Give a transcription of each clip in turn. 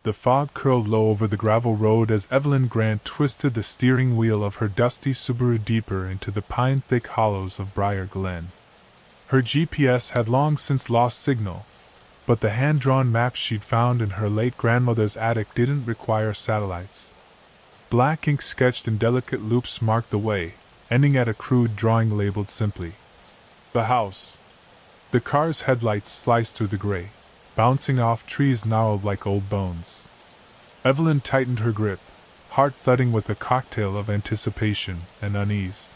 The fog curled low over the gravel road as Evelyn Grant twisted the steering wheel of her dusty Subaru deeper into the pine-thick hollows of Briar Glen. Her GPS had long since lost signal, but the hand-drawn maps she'd found in her late grandmother's attic didn't require satellites. Black ink sketched in delicate loops marked the way, ending at a crude drawing labeled simply, "The House." The car's headlights sliced through the gray, bouncing off trees gnarled like old bones. Evelyn tightened her grip, heart thudding with a cocktail of anticipation and unease.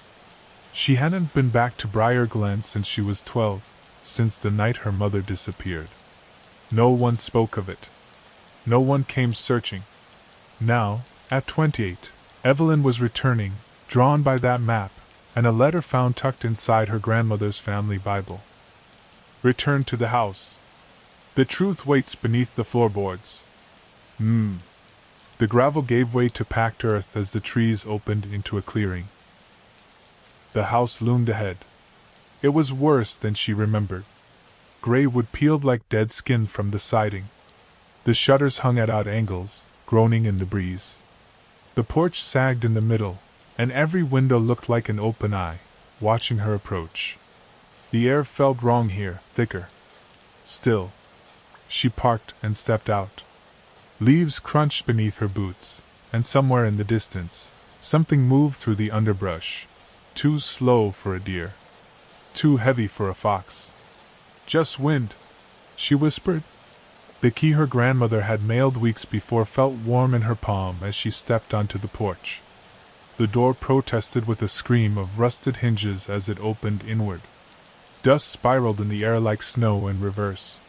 She hadn't been back to Briar Glen since she was 12, since the night her mother disappeared. No one spoke of it. No one came searching. Now, at 28, Evelyn was returning, drawn by that map, and a letter found tucked inside her grandmother's family Bible. Return to the house. The truth waits beneath the floorboards. The gravel gave way to packed earth as the trees opened into a clearing. The house loomed ahead. It was worse than she remembered. Gray wood peeled like dead skin from the siding. The shutters hung at odd angles, groaning in the breeze. The porch sagged in the middle, and every window looked like an open eye, watching her approach. The air felt wrong here, thicker. Still. She parked and stepped out. Leaves crunched beneath her boots, and somewhere in the distance, something moved through the underbrush. Too slow for a deer. Too heavy for a fox. "Just wind," she whispered. The key her grandmother had mailed weeks before felt warm in her palm as she stepped onto the porch. The door protested with a scream of rusted hinges as it opened inward. Dust spiraled in the air like snow in reverse.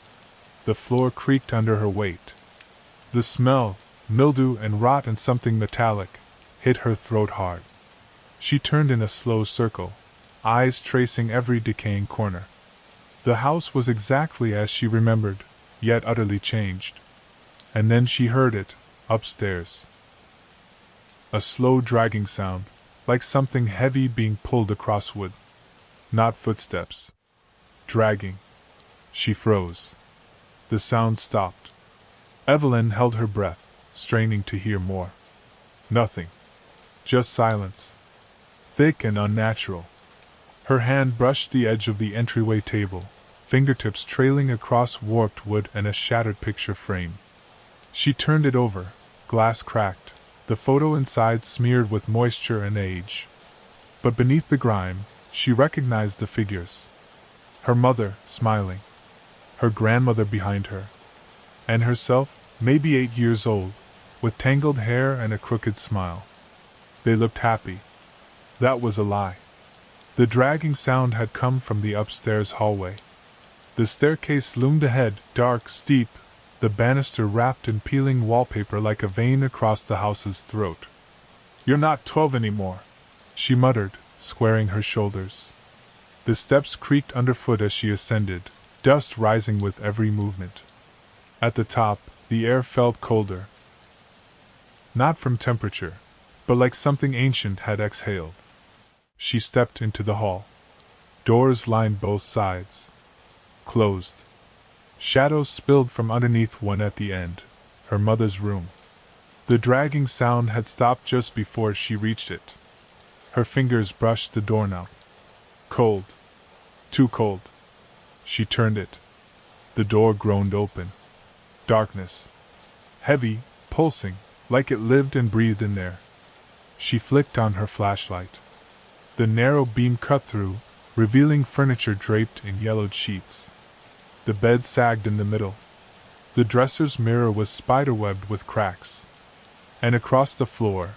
The floor creaked under her weight. The smell, mildew and rot and something metallic, hit her throat hard. She turned in a slow circle, eyes tracing every decaying corner. The house was exactly as she remembered, yet utterly changed. And then she heard it, upstairs. A slow dragging sound, like something heavy being pulled across wood. Not footsteps. Dragging. She froze. The sound stopped. Evelyn held her breath, straining to hear more. Nothing. Just silence. Thick and unnatural. Her hand brushed the edge of the entryway table, fingertips trailing across warped wood and a shattered picture frame. She turned it over, glass cracked, the photo inside smeared with moisture and age. But beneath the grime, she recognized the figures. Her mother, smiling. Her grandmother behind her. And herself, maybe 8 years old, with tangled hair and a crooked smile. They looked happy. That was a lie. The dragging sound had come from the upstairs hallway. The staircase loomed ahead, dark, steep, the banister wrapped in peeling wallpaper like a vein across the house's throat. "You're not 12 anymore," she muttered, squaring her shoulders. The steps creaked underfoot as she ascended, dust rising with every movement. At the top, the air felt colder. Not from temperature, but like something ancient had exhaled. She stepped into the hall. Doors lined both sides. Closed. Shadows spilled from underneath one at the end, her mother's room. The dragging sound had stopped just before she reached it. Her fingers brushed the doorknob. Cold. Too cold. She turned it. The door groaned open. Darkness. Heavy, pulsing, like it lived and breathed in there. She flicked on her flashlight. The narrow beam cut through, revealing furniture draped in yellowed sheets. The bed sagged in the middle. The dresser's mirror was spiderwebbed with cracks. And across the floor,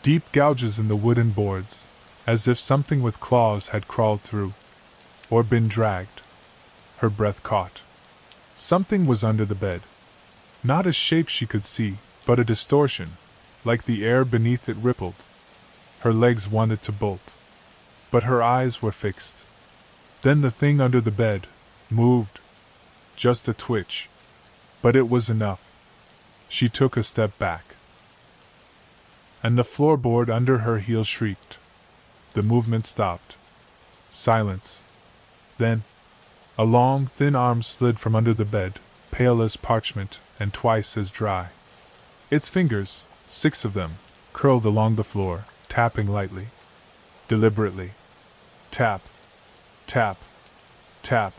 deep gouges in the wooden boards, as if something with claws had crawled through. Or been dragged. Her breath caught. Something was under the bed. Not a shape she could see, but a distortion, like the air beneath it rippled. Her legs wanted to bolt. But her eyes were fixed. Then the thing under the bed moved. Just a twitch. But it was enough. She took a step back. And the floorboard under her heels shrieked. The movement stopped. Silence. Then, a long, thin arm slid from under the bed, pale as parchment and twice as dry. Its fingers, 6 of them, curled along the floor, tapping lightly. Deliberately. Tap. Tap. Tap.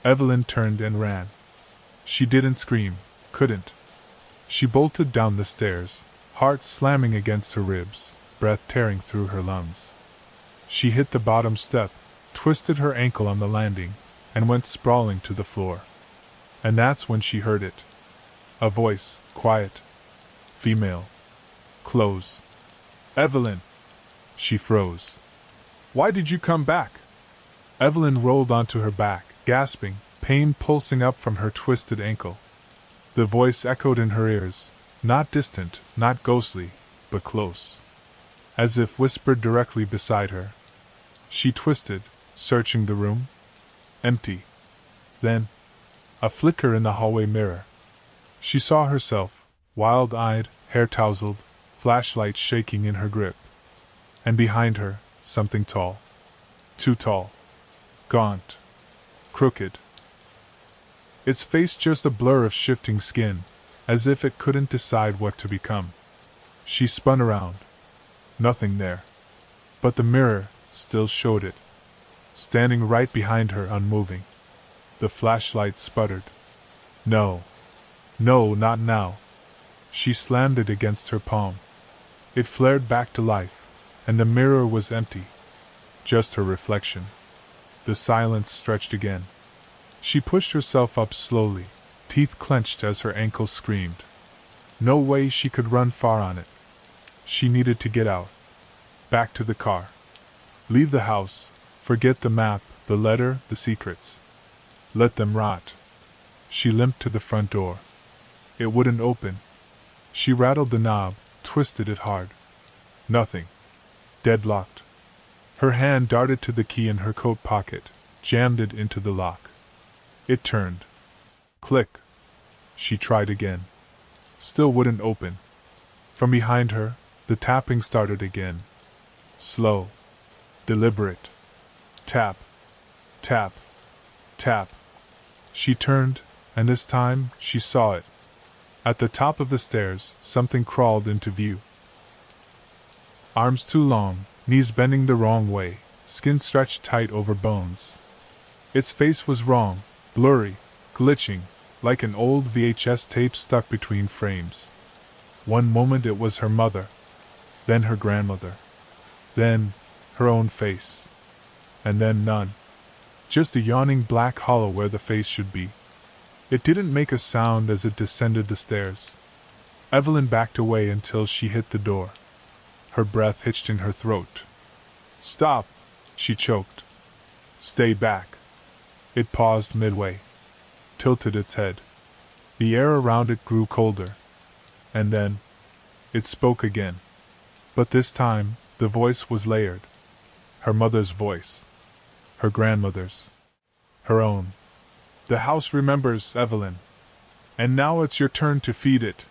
Evelyn turned and ran. She didn't scream, couldn't. She bolted down the stairs, heart slamming against her ribs, breath tearing through her lungs. She hit the bottom step, twisted her ankle on the landing, and went sprawling to the floor. And that's when she heard it. A voice, quiet. Female. Close. Evelyn. She froze. Why did you come back? Evelyn rolled onto her back, gasping, pain pulsing up from her twisted ankle. The voice echoed in her ears, not distant, not ghostly, but close. As if whispered directly beside her. She twisted, searching the room. Empty. Then, a flicker in the hallway mirror. She saw herself, wild-eyed, hair-tousled, flashlight shaking in her grip. And behind her, something tall. Too tall. Gaunt. Crooked. Its face just a blur of shifting skin, as if it couldn't decide what to become. She spun around. Nothing there. But the mirror still showed it. Standing right behind her, unmoving. The flashlight sputtered. No. No, not now. She slammed it against her palm. It flared back to life, and the mirror was empty. Just her reflection. The silence stretched again. She pushed herself up slowly, teeth clenched as her ankle screamed. No way she could run far on it. She needed to get out. Back to the car. Leave the house, forget the map, the letter, the secrets. Let them rot. She limped to the front door. It wouldn't open. She rattled the knob, twisted it hard. Nothing. Deadlocked. Her hand darted to the key in her coat pocket, jammed it into the lock. It turned. Click. She tried again. Still wouldn't open. From behind her, the tapping started again. Slow. Deliberate. Tap. Tap. Tap. She turned, and this time, she saw it. At the top of the stairs, something crawled into view. Arms too long, knees bending the wrong way, skin stretched tight over bones. Its face was wrong, blurry, glitching, like an old VHS tape stuck between frames. One moment it was her mother, then her grandmother, then her own face, and then none. Just a yawning black hollow where the face should be. It didn't make a sound as it descended the stairs. Evelyn backed away until she hit the door. Her breath hitched in her throat. Stop, she choked. Stay back. It paused midway, tilted its head. The air around it grew colder. And then, it spoke again. But this time, the voice was layered. Her mother's voice. Her grandmother's. Her own. The house remembers, Evelyn. And now it's your turn to feed it.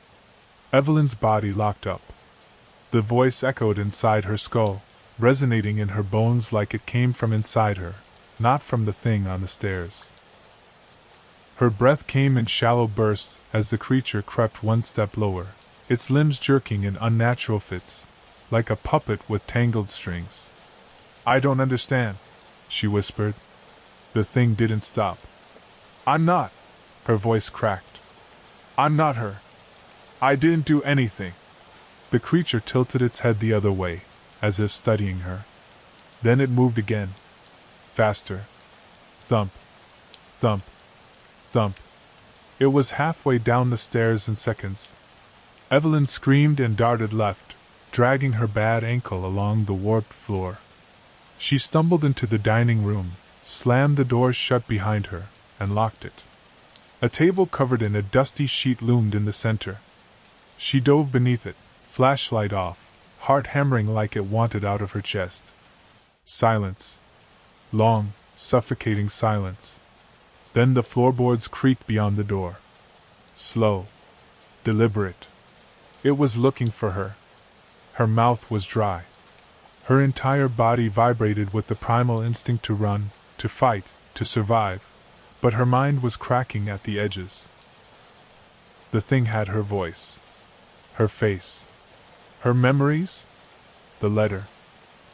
Evelyn's body locked up. The voice echoed inside her skull, resonating in her bones like it came from inside her, not from the thing on the stairs. Her breath came in shallow bursts as the creature crept one step lower, its limbs jerking in unnatural fits, like a puppet with tangled strings. I don't understand, she whispered. The thing didn't stop. I'm not, her voice cracked. I'm not her. I didn't do anything. The creature tilted its head the other way, as if studying her. Then it moved again. Faster. Thump. Thump. Thump. It was halfway down the stairs in seconds. Evelyn screamed and darted left, dragging her bad ankle along the warped floor. She stumbled into the dining room, slammed the door shut behind her, and locked it. A table covered in a dusty sheet loomed in the center. She dove beneath it, flashlight off, heart hammering like it wanted out of her chest. Silence. Long, suffocating silence. Then the floorboards creaked beyond the door. Slow. Deliberate. It was looking for her. Her mouth was dry. Her entire body vibrated with the primal instinct to run, to fight, to survive, but her mind was cracking at the edges. The thing had her voice. Her face. Her memories? The letter.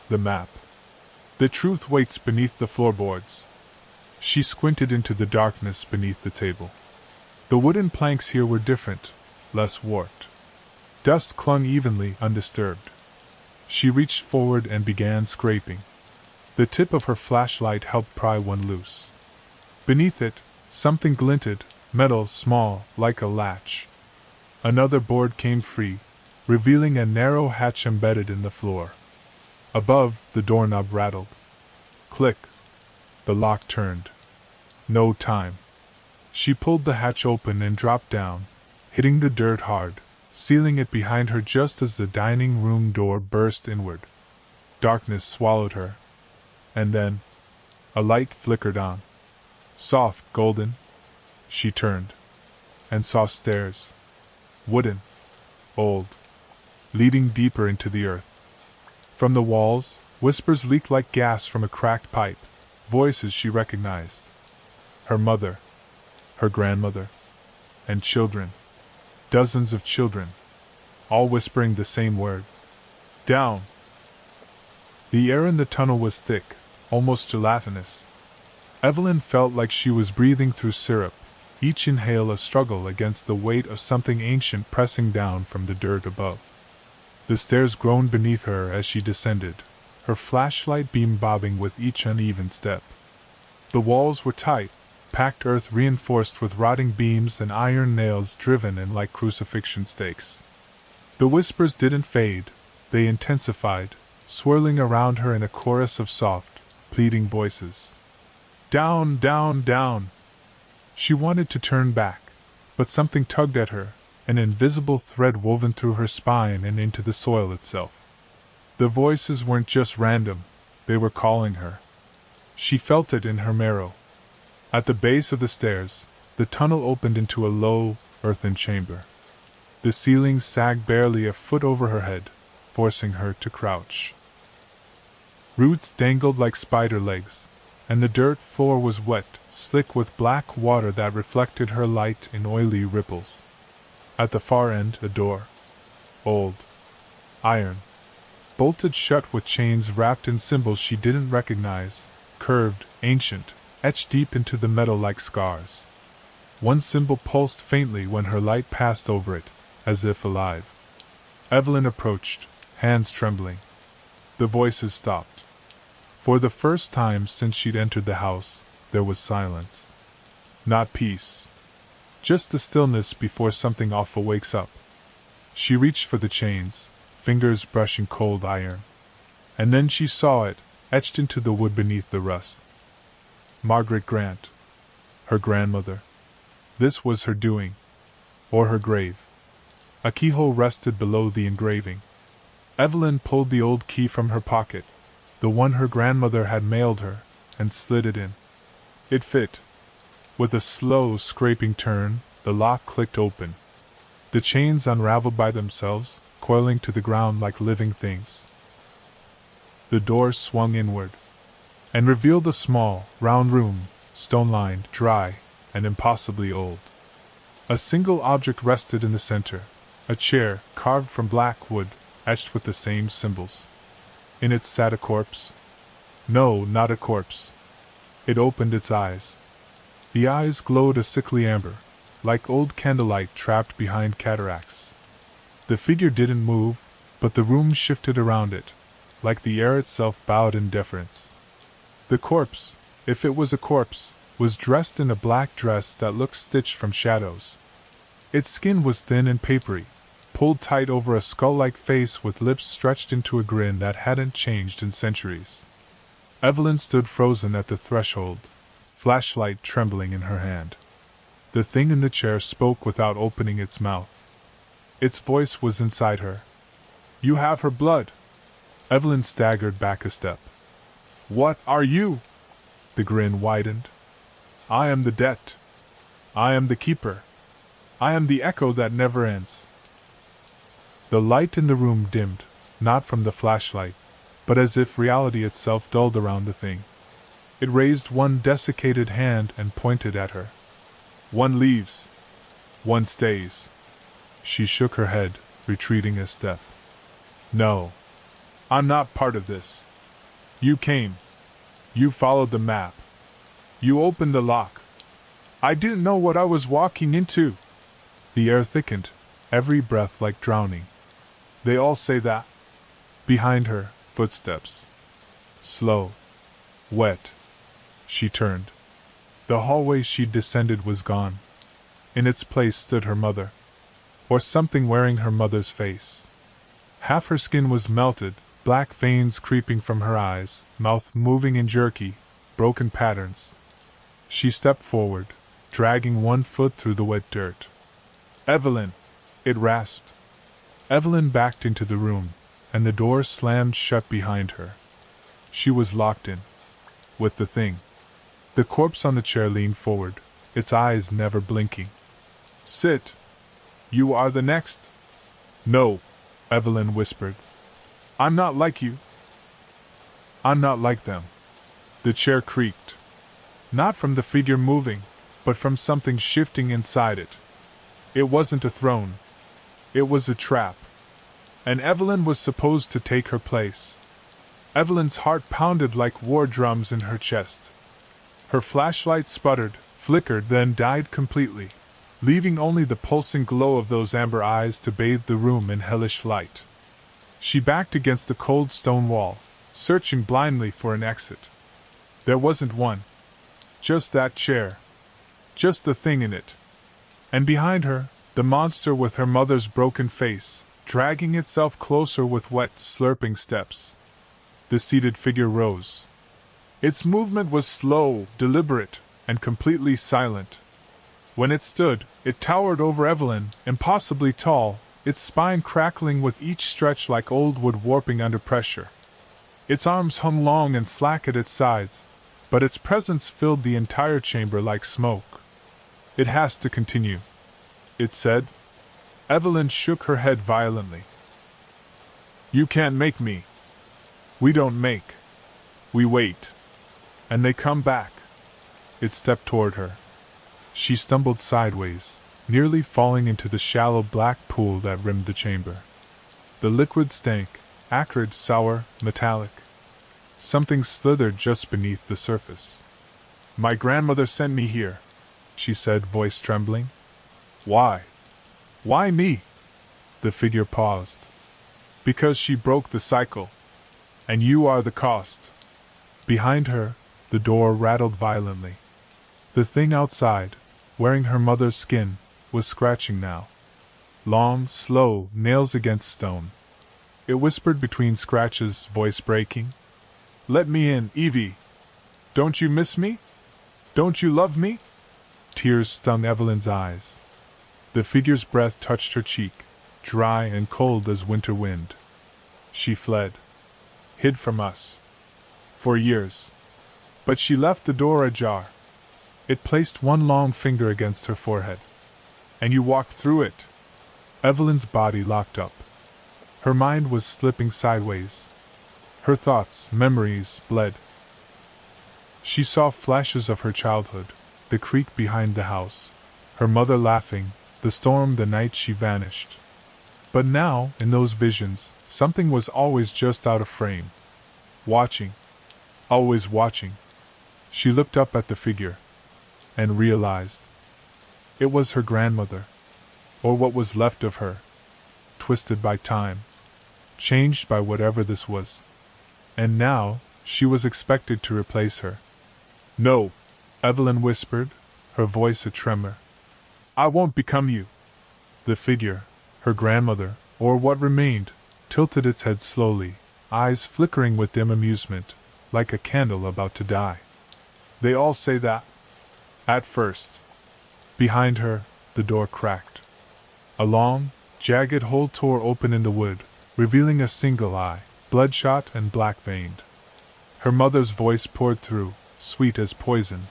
The map. The truth waits beneath the floorboards. She squinted into the darkness beneath the table. The wooden planks here were different, less warped. Dust clung evenly, undisturbed. She reached forward and began scraping. The tip of her flashlight helped pry one loose. Beneath it, something glinted, metal small, like a latch. Another board came free, revealing a narrow hatch embedded in the floor. Above, the doorknob rattled. Click. The lock turned. No time. She pulled the hatch open and dropped down, hitting the dirt hard, sealing it behind her just as the dining room door burst inward. Darkness swallowed her. And then, a light flickered on. Soft, golden. She turned. And saw stairs. Wooden. Old. Leading deeper into the earth. From the walls, whispers leaked like gas from a cracked pipe, voices she recognized. Her mother. Her grandmother. And children. Dozens of children. All whispering the same word. Down. The air in the tunnel was thick, almost gelatinous. Evelyn felt like she was breathing through syrup, each inhale a struggle against the weight of something ancient pressing down from the dirt above. The stairs groaned beneath her as she descended, her flashlight beam bobbing with each uneven step. The walls were tight, packed earth reinforced with rotting beams and iron nails driven in like crucifixion stakes. The whispers didn't fade, they intensified, swirling around her in a chorus of soft, pleading voices. Down, down, down! She wanted to turn back, but something tugged at her, an invisible thread woven through her spine and into the soil itself. The voices weren't just random, they were calling her. She felt it in her marrow. At the base of the stairs, the tunnel opened into a low, earthen chamber. The ceiling sagged barely a foot over her head, forcing her to crouch. Roots dangled like spider legs, and the dirt floor was wet, slick with black water that reflected her light in oily ripples. At the far end, a door. Old. Iron. Bolted shut with chains wrapped in symbols she didn't recognize, curved, ancient, etched deep into the metal like scars. One symbol pulsed faintly when her light passed over it, as if alive. Evelyn approached, hands trembling. The voices stopped. For the first time since she'd entered the house, there was silence. Not peace. Just the stillness before something awful wakes up. She reached for the chains, fingers brushing cold iron. And then she saw it, etched into the wood beneath the rust. Margaret Grant. Her grandmother. This was her doing. Or her grave. A keyhole rested below the engraving. Evelyn pulled the old key from her pocket, the one her grandmother had mailed her, and slid it in. It fit. With a slow, scraping turn, the lock clicked open. The chains unraveled by themselves, coiling to the ground like living things. The door swung inward, and revealed a small, round room, stone-lined, dry, and impossibly old. A single object rested in the center, a chair, carved from black wood, etched with the same symbols. In it sat a corpse. No, not a corpse. It opened its eyes. The eyes glowed a sickly amber, like old candlelight trapped behind cataracts. The figure didn't move, but the room shifted around it, like the air itself bowed in deference. The corpse, if it was a corpse, was dressed in a black dress that looked stitched from shadows. Its skin was thin and papery, pulled tight over a skull-like face with lips stretched into a grin that hadn't changed in centuries. Evelyn stood frozen at the threshold, flashlight trembling in her hand. The thing in the chair spoke without opening its mouth. Its voice was inside her. You have her blood. Evelyn staggered back a step. What are you? The grin widened. I am the debt. I am the keeper. I am the echo that never ends. The light in the room dimmed, not from the flashlight, but as if reality itself dulled around the thing. It raised one desiccated hand and pointed at her. One leaves. One stays. She shook her head, retreating a step. No. I'm not part of this. You came. You followed the map. You opened the lock. I didn't know what I was walking into. The air thickened, every breath like drowning. They all say that. Behind her, footsteps. Slow. Wet. She turned. The hallway she'd descended was gone. In its place stood her mother. Or something wearing her mother's face. Half her skin was melted, black veins creeping from her eyes, mouth moving in jerky, broken patterns. She stepped forward, dragging one foot through the wet dirt. Evelyn! It rasped. Evelyn backed into the room, and the door slammed shut behind her. She was locked in. With the thing. The corpse on the chair leaned forward, its eyes never blinking. Sit. You are the next. No, Evelyn whispered. I'm not like you. I'm not like them. The chair creaked. Not from the figure moving, but from something shifting inside it. It wasn't a throne. It was a trap. And Evelyn was supposed to take her place. Evelyn's heart pounded like war drums in her chest. Her flashlight sputtered, flickered, then died completely, leaving only the pulsing glow of those amber eyes to bathe the room in hellish light. She backed against the cold stone wall, searching blindly for an exit. There wasn't one. Just that chair. Just the thing in it. And behind her, the monster with her mother's broken face, dragging itself closer with wet, slurping steps. The seated figure rose. Its movement was slow, deliberate, and completely silent. When it stood, it towered over Evelyn, impossibly tall, its spine crackling with each stretch like old wood warping under pressure. Its arms hung long and slack at its sides, but its presence filled the entire chamber like smoke. It has to continue, it said. Evelyn shook her head violently. You can't make me. We don't make. We wait. And they come back. It stepped toward her. She stumbled sideways, nearly falling into the shallow black pool that rimmed the chamber. The liquid stank, acrid, sour, metallic. Something slithered just beneath the surface. My grandmother sent me here, she said, voice trembling. Why? Why me? The figure paused. Because she broke the cycle. And you are the cost. Behind her, the door rattled violently. The thing outside, wearing her mother's skin, was scratching now. Long, slow nails against stone. It whispered between scratches, voice breaking. Let me in, Evie. Don't you miss me? Don't you love me? Tears stung Evelyn's eyes. The figure's breath touched her cheek, dry and cold as winter wind. She fled. Hid from us. For years. But she left the door ajar. It placed one long finger against her forehead. And you walked through it. Evelyn's body locked up. Her mind was slipping sideways. Her thoughts, memories, bled. She saw flashes of her childhood, the creek behind the house, her mother laughing, the storm the night she vanished. But now, in those visions, something was always just out of frame. Watching. Always watching. She looked up at the figure. And realized. It was her grandmother. Or what was left of her. Twisted by time. Changed by whatever this was. And now, she was expected to replace her. No, Evelyn whispered, her voice a tremor. I won't become you. The figure, her grandmother, or what remained, tilted its head slowly, eyes flickering with dim amusement, like a candle about to die. They all say that. At first. Behind her, the door cracked. A long, jagged hole tore open in the wood, revealing a single eye, bloodshot and black-veined. Her mother's voice poured through, sweet as poison.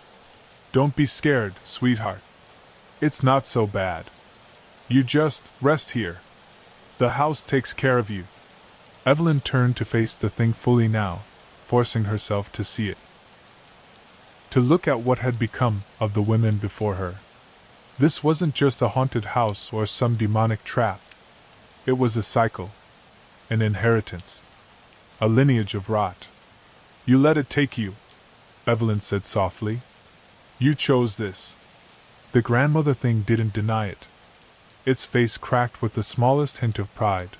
Don't be scared, sweetheart. It's not so bad. You just rest here. The house takes care of you. Evelyn turned to face the thing fully now, forcing herself to see it. To look at what had become of the women before her. This wasn't just a haunted house or some demonic trap. It was a cycle, an inheritance, a lineage of rot. You let it take you, Evelyn said softly. You chose this. The grandmother thing didn't deny it. Its face cracked with the smallest hint of pride.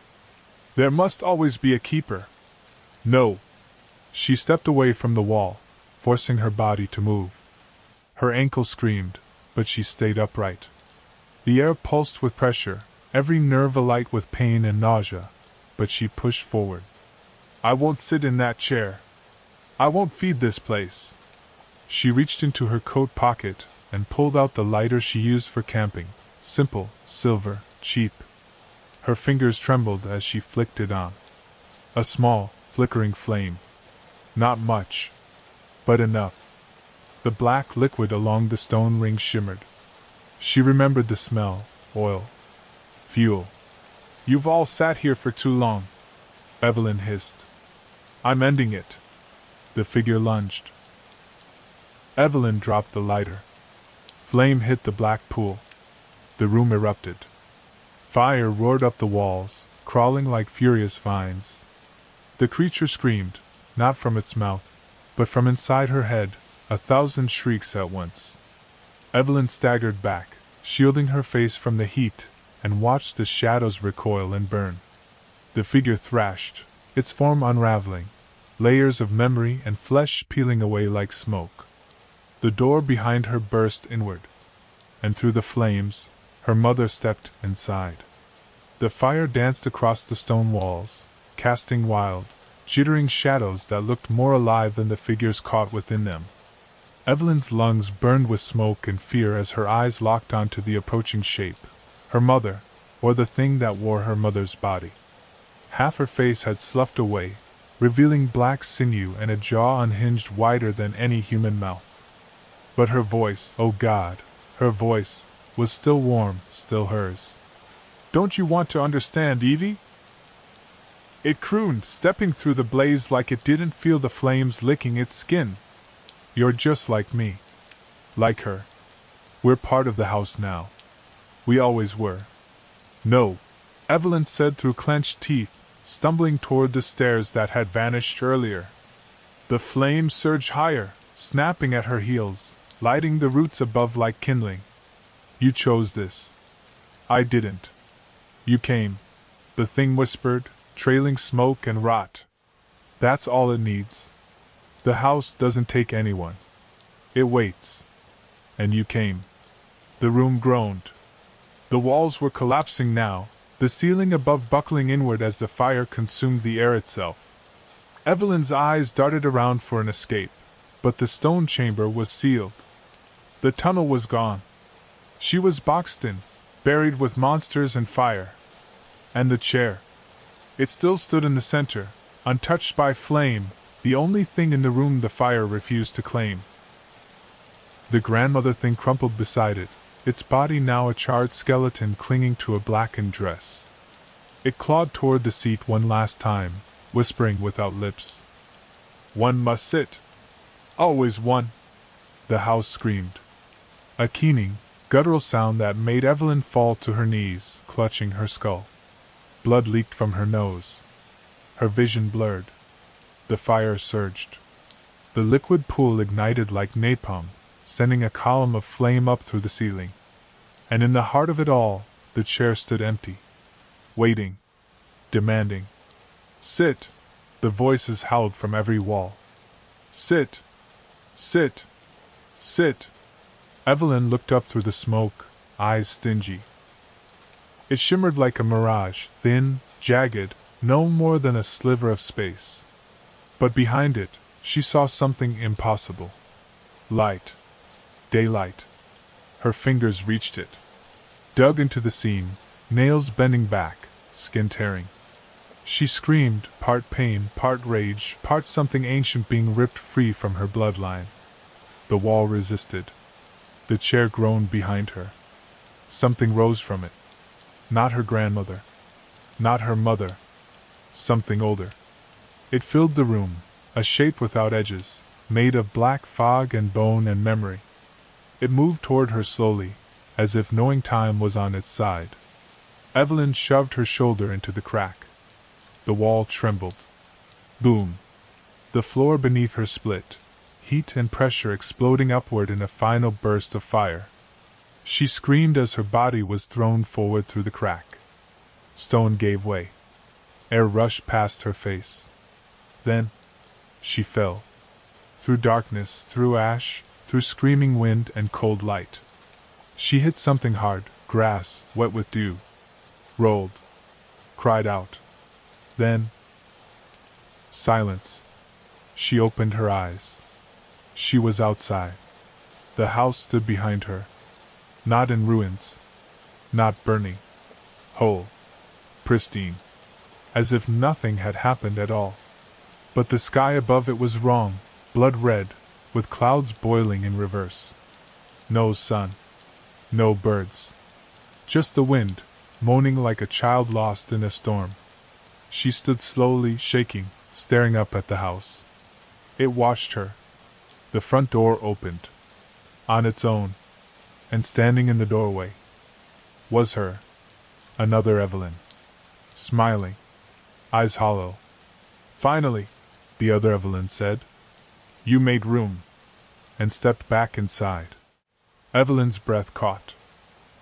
There must always be a keeper. No. She stepped away from the wall, forcing her body to move. Her ankle screamed, but she stayed upright. The air pulsed with pressure, every nerve alight with pain and nausea, but she pushed forward. I won't sit in that chair. I won't feed this place. She reached into her coat pocket and pulled out the lighter she used for camping, simple, silver, cheap. Her fingers trembled as she flicked it on. A small, flickering flame. Not much, but enough. The black liquid along the stone ring shimmered. She remembered the smell, oil, fuel. You've all sat here for too long, Evelyn hissed. I'm ending it. The figure lunged. Evelyn dropped the lighter. Flame hit the black pool. The room erupted. Fire roared up the walls, crawling like furious vines. The creature screamed, not from its mouth, but from inside her head, 1,000 shrieks at once. Evelyn staggered back, shielding her face from the heat, and watched the shadows recoil and burn. The figure thrashed, its form unraveling, layers of memory and flesh peeling away like smoke. The door behind her burst inward, and through the flames, her mother stepped inside. The fire danced across the stone walls, casting wild, jittering shadows that looked more alive than the figures caught within them. Evelyn's lungs burned with smoke and fear as her eyes locked onto the approaching shape, her mother, or the thing that wore her mother's body. Half her face had sloughed away, revealing black sinew and a jaw unhinged wider than any human mouth. But her voice, oh God, her voice, was still warm, still hers. Don't you want to understand, Evie? It crooned, stepping through the blaze like it didn't feel the flames licking its skin. You're just like me. Like her. We're part of the house now. We always were. No, Evelyn said through clenched teeth, stumbling toward the stairs that had vanished earlier. The flame surged higher, snapping at her heels, lighting the roots above like kindling. You chose this. I didn't. You came. The thing whispered, trailing smoke and rot. That's all it needs. The house doesn't take anyone. It waits. And you came. The room groaned. The walls were collapsing now, the ceiling above buckling inward as the fire consumed the air itself. Evelyn's eyes darted around for an escape, but the stone chamber was sealed. The tunnel was gone. She was boxed in, buried with monsters and fire. And the chair. It still stood in the center, untouched by flame, the only thing in the room the fire refused to claim. The grandmother thing crumpled beside it, its body now a charred skeleton clinging to a blackened dress. It clawed toward the seat one last time, whispering without lips. One must sit. Always one. The house screamed. A keening, guttural sound that made Evelyn fall to her knees, clutching her skull. Blood leaked from her nose. Her vision blurred. The fire surged. The liquid pool ignited like napalm, sending a column of flame up through the ceiling. And in the heart of it all, the chair stood empty. Waiting. Demanding. Sit! The voices howled from every wall. Sit! Sit! Sit! Evelyn looked up through the smoke, eyes stingy. It shimmered like a mirage, thin, jagged, no more than a sliver of space. But behind it, she saw something impossible. Light. Daylight. Her fingers reached it. Dug into the seam, nails bending back, skin tearing. She screamed, part pain, part rage, part something ancient being ripped free from her bloodline. The wall resisted. The chair groaned behind her. Something rose from it. Not her grandmother. Not her mother. Something older. It filled the room, a shape without edges, made of black fog and bone and memory. It moved toward her slowly, as if knowing time was on its side. Evelyn shoved her shoulder into the crack. The wall trembled. Boom! The floor beneath her split, heat and pressure exploding upward in a final burst of fire. She screamed as her body was thrown forward through the crack. Stone gave way. Air rushed past her face. Then, she fell. Through darkness, through ash, through screaming wind and cold light. She hit something hard, grass, wet with dew. Rolled. Cried out. Then, silence. She opened her eyes. She was outside. The house stood behind her. Not in ruins. Not burning. Whole. Pristine. As if nothing had happened at all. But the sky above it was wrong, blood red, with clouds boiling in reverse. No sun. No birds. Just the wind, moaning like a child lost in a storm. She stood slowly, shaking, staring up at the house. It watched her. The front door opened. On its own. And standing in the doorway was her. Another Evelyn. Smiling. Eyes hollow. Finally, the other Evelyn said. You made room. And stepped back inside. Evelyn's breath caught.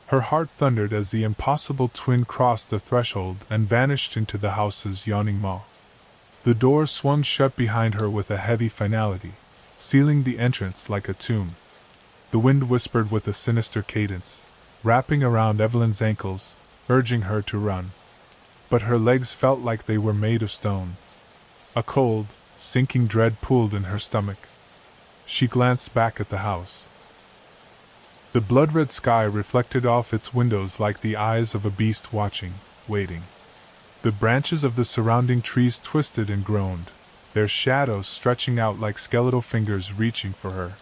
Her heart thundered as the impossible twin crossed the threshold and vanished into the house's yawning maw. The door swung shut behind her with a heavy finality, sealing the entrance like a tomb. The wind whispered with a sinister cadence, wrapping around Evelyn's ankles, urging her to run. But her legs felt like they were made of stone. A cold, sinking dread pooled in her stomach. She glanced back at the house. The blood-red sky reflected off its windows like the eyes of a beast watching, waiting. The branches of the surrounding trees twisted and groaned, their shadows stretching out like skeletal fingers reaching for her.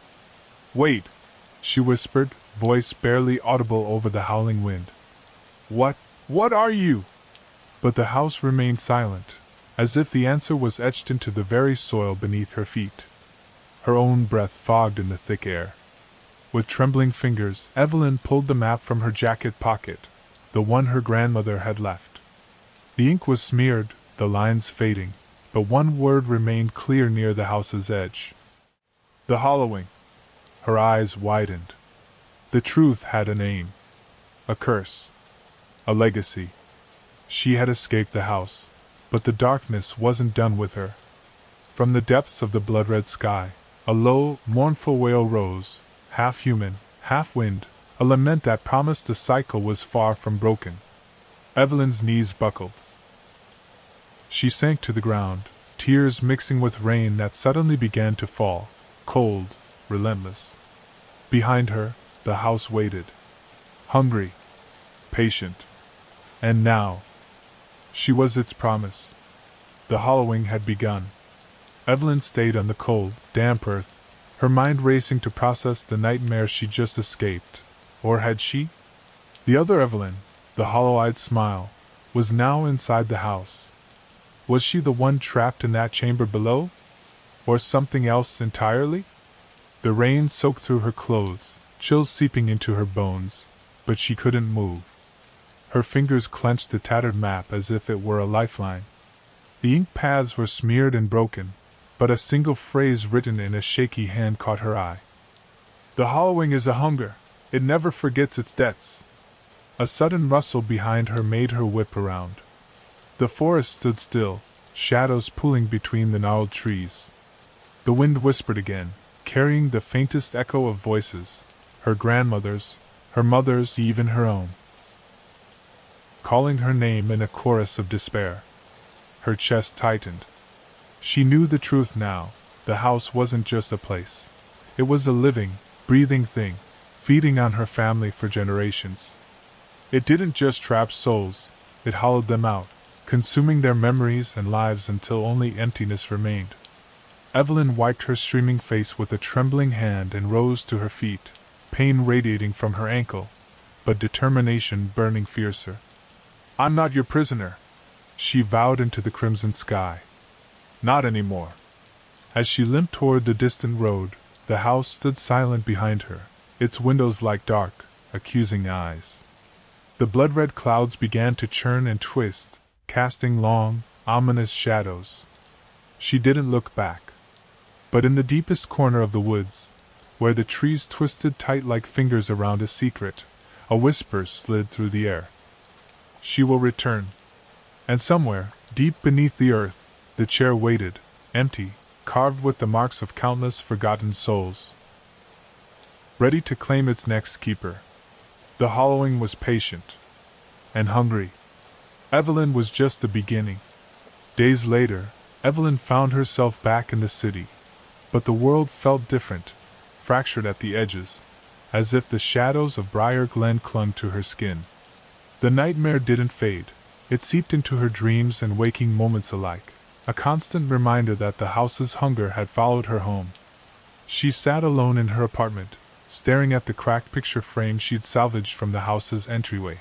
Wait! She whispered, voice barely audible over the howling wind. What are you? But the house remained silent, as if the answer was etched into the very soil beneath her feet. Her own breath fogged in the thick air. With trembling fingers, Evelyn pulled the map from her jacket pocket, the one her grandmother had left. The ink was smeared, the lines fading, but one word remained clear near the house's edge. The hollowing. Her eyes widened. The truth had a name. A curse. A legacy. She had escaped the house, but the darkness wasn't done with her. From the depths of the blood-red sky, a low, mournful wail rose, half human, half wind, a lament that promised the cycle was far from broken. Evelyn's knees buckled. She sank to the ground, tears mixing with rain that suddenly began to fall, cold, relentless. Behind her, the house waited. Hungry. Patient. And now, she was its promise. The hollowing had begun. Evelyn stayed on the cold, damp earth, her mind racing to process the nightmare she just escaped. Or had she? The other Evelyn, the hollow-eyed smile, was now inside the house. Was she the one trapped in that chamber below? Or something else entirely? The rain soaked through her clothes, chills seeping into her bones, but she couldn't move. Her fingers clenched the tattered map as if it were a lifeline. The ink pads were smeared and broken, but a single phrase written in a shaky hand caught her eye. The hollowing is a hunger, it never forgets its debts. A sudden rustle behind her made her whip around. The forest stood still, shadows pooling between the gnarled trees. The wind whispered again, carrying the faintest echo of voices, her grandmother's, her mother's, even her own. Calling her name in a chorus of despair. Her chest tightened. She knew the truth now. The house wasn't just a place. It was a living, breathing thing, feeding on her family for generations. It didn't just trap souls, it hollowed them out, consuming their memories and lives until only emptiness remained. Evelyn wiped her streaming face with a trembling hand and rose to her feet, pain radiating from her ankle, but determination burning fiercer. I'm not your prisoner, she vowed into the crimson sky. Not anymore. As she limped toward the distant road, the house stood silent behind her, its windows like dark, accusing eyes. The blood-red clouds began to churn and twist, casting long, ominous shadows. She didn't look back. But in the deepest corner of the woods, where the trees twisted tight like fingers around a secret, a whisper slid through the air. She will return. And somewhere, deep beneath the earth, the chair waited, empty, carved with the marks of countless forgotten souls, ready to claim its next keeper. The hollowing was patient. And hungry. Evelyn was just the beginning. Days later, Evelyn found herself back in the city. But the world felt different, fractured at the edges, as if the shadows of Briar Glen clung to her skin. The nightmare didn't fade. It seeped into her dreams and waking moments alike, a constant reminder that the house's hunger had followed her home. She sat alone in her apartment, staring at the cracked picture frame she'd salvaged from the house's entryway.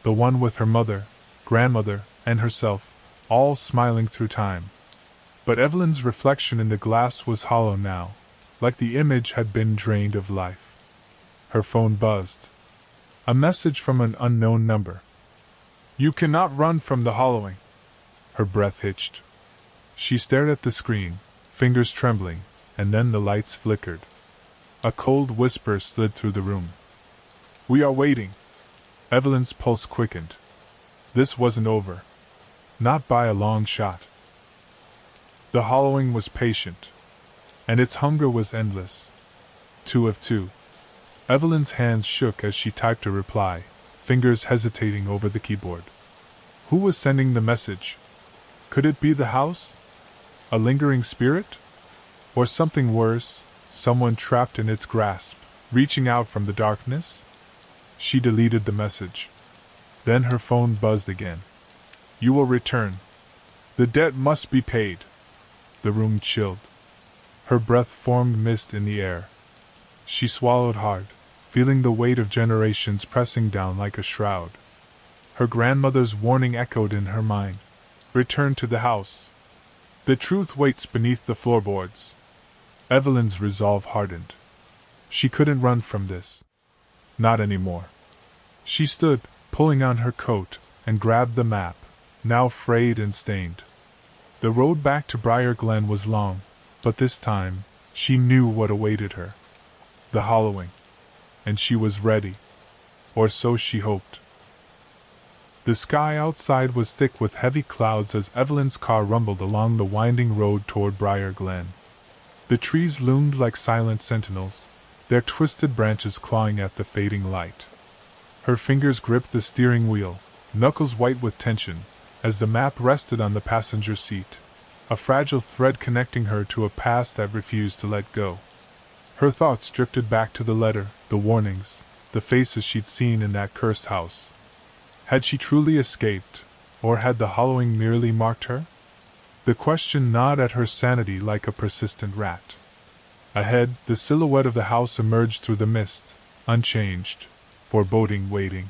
The one with her mother, grandmother, and herself, all smiling through time. But Evelyn's reflection in the glass was hollow now, like the image had been drained of life. Her phone buzzed. A message from an unknown number. "You cannot run from the hollowing." Her breath hitched. She stared at the screen, fingers trembling, and then the lights flickered. A cold whisper slid through the room. "We are waiting." Evelyn's pulse quickened. This wasn't over. Not by a long shot. The hollowing was patient. And its hunger was endless. 2 of 2. Evelyn's hands shook as she typed a reply, fingers hesitating over the keyboard. Who was sending the message? Could it be the house? A lingering spirit? Or something worse, someone trapped in its grasp, reaching out from the darkness? She deleted the message. Then her phone buzzed again. "You will return. The debt must be paid." The room chilled. Her breath formed mist in the air. She swallowed hard, feeling the weight of generations pressing down like a shroud. Her grandmother's warning echoed in her mind. "Return to the house. The truth waits beneath the floorboards." Evelyn's resolve hardened. She couldn't run from this. Not anymore. She stood, pulling on her coat, and grabbed the map, now frayed and stained. The road back to Briar Glen was long, but this time, she knew what awaited her. The hollowing. And she was ready. Or so she hoped. The sky outside was thick with heavy clouds as Evelyn's car rumbled along the winding road toward Briar Glen. The trees loomed like silent sentinels, their twisted branches clawing at the fading light. Her fingers gripped the steering wheel, knuckles white with tension, as the map rested on the passenger seat, a fragile thread connecting her to a past that refused to let go. Her thoughts drifted back to the letter, the warnings, the faces she'd seen in that cursed house. Had she truly escaped, or had the hollowing merely marked her? The question gnawed at her sanity like a persistent rat. Ahead, the silhouette of the house emerged through the mist, unchanged, foreboding, waiting.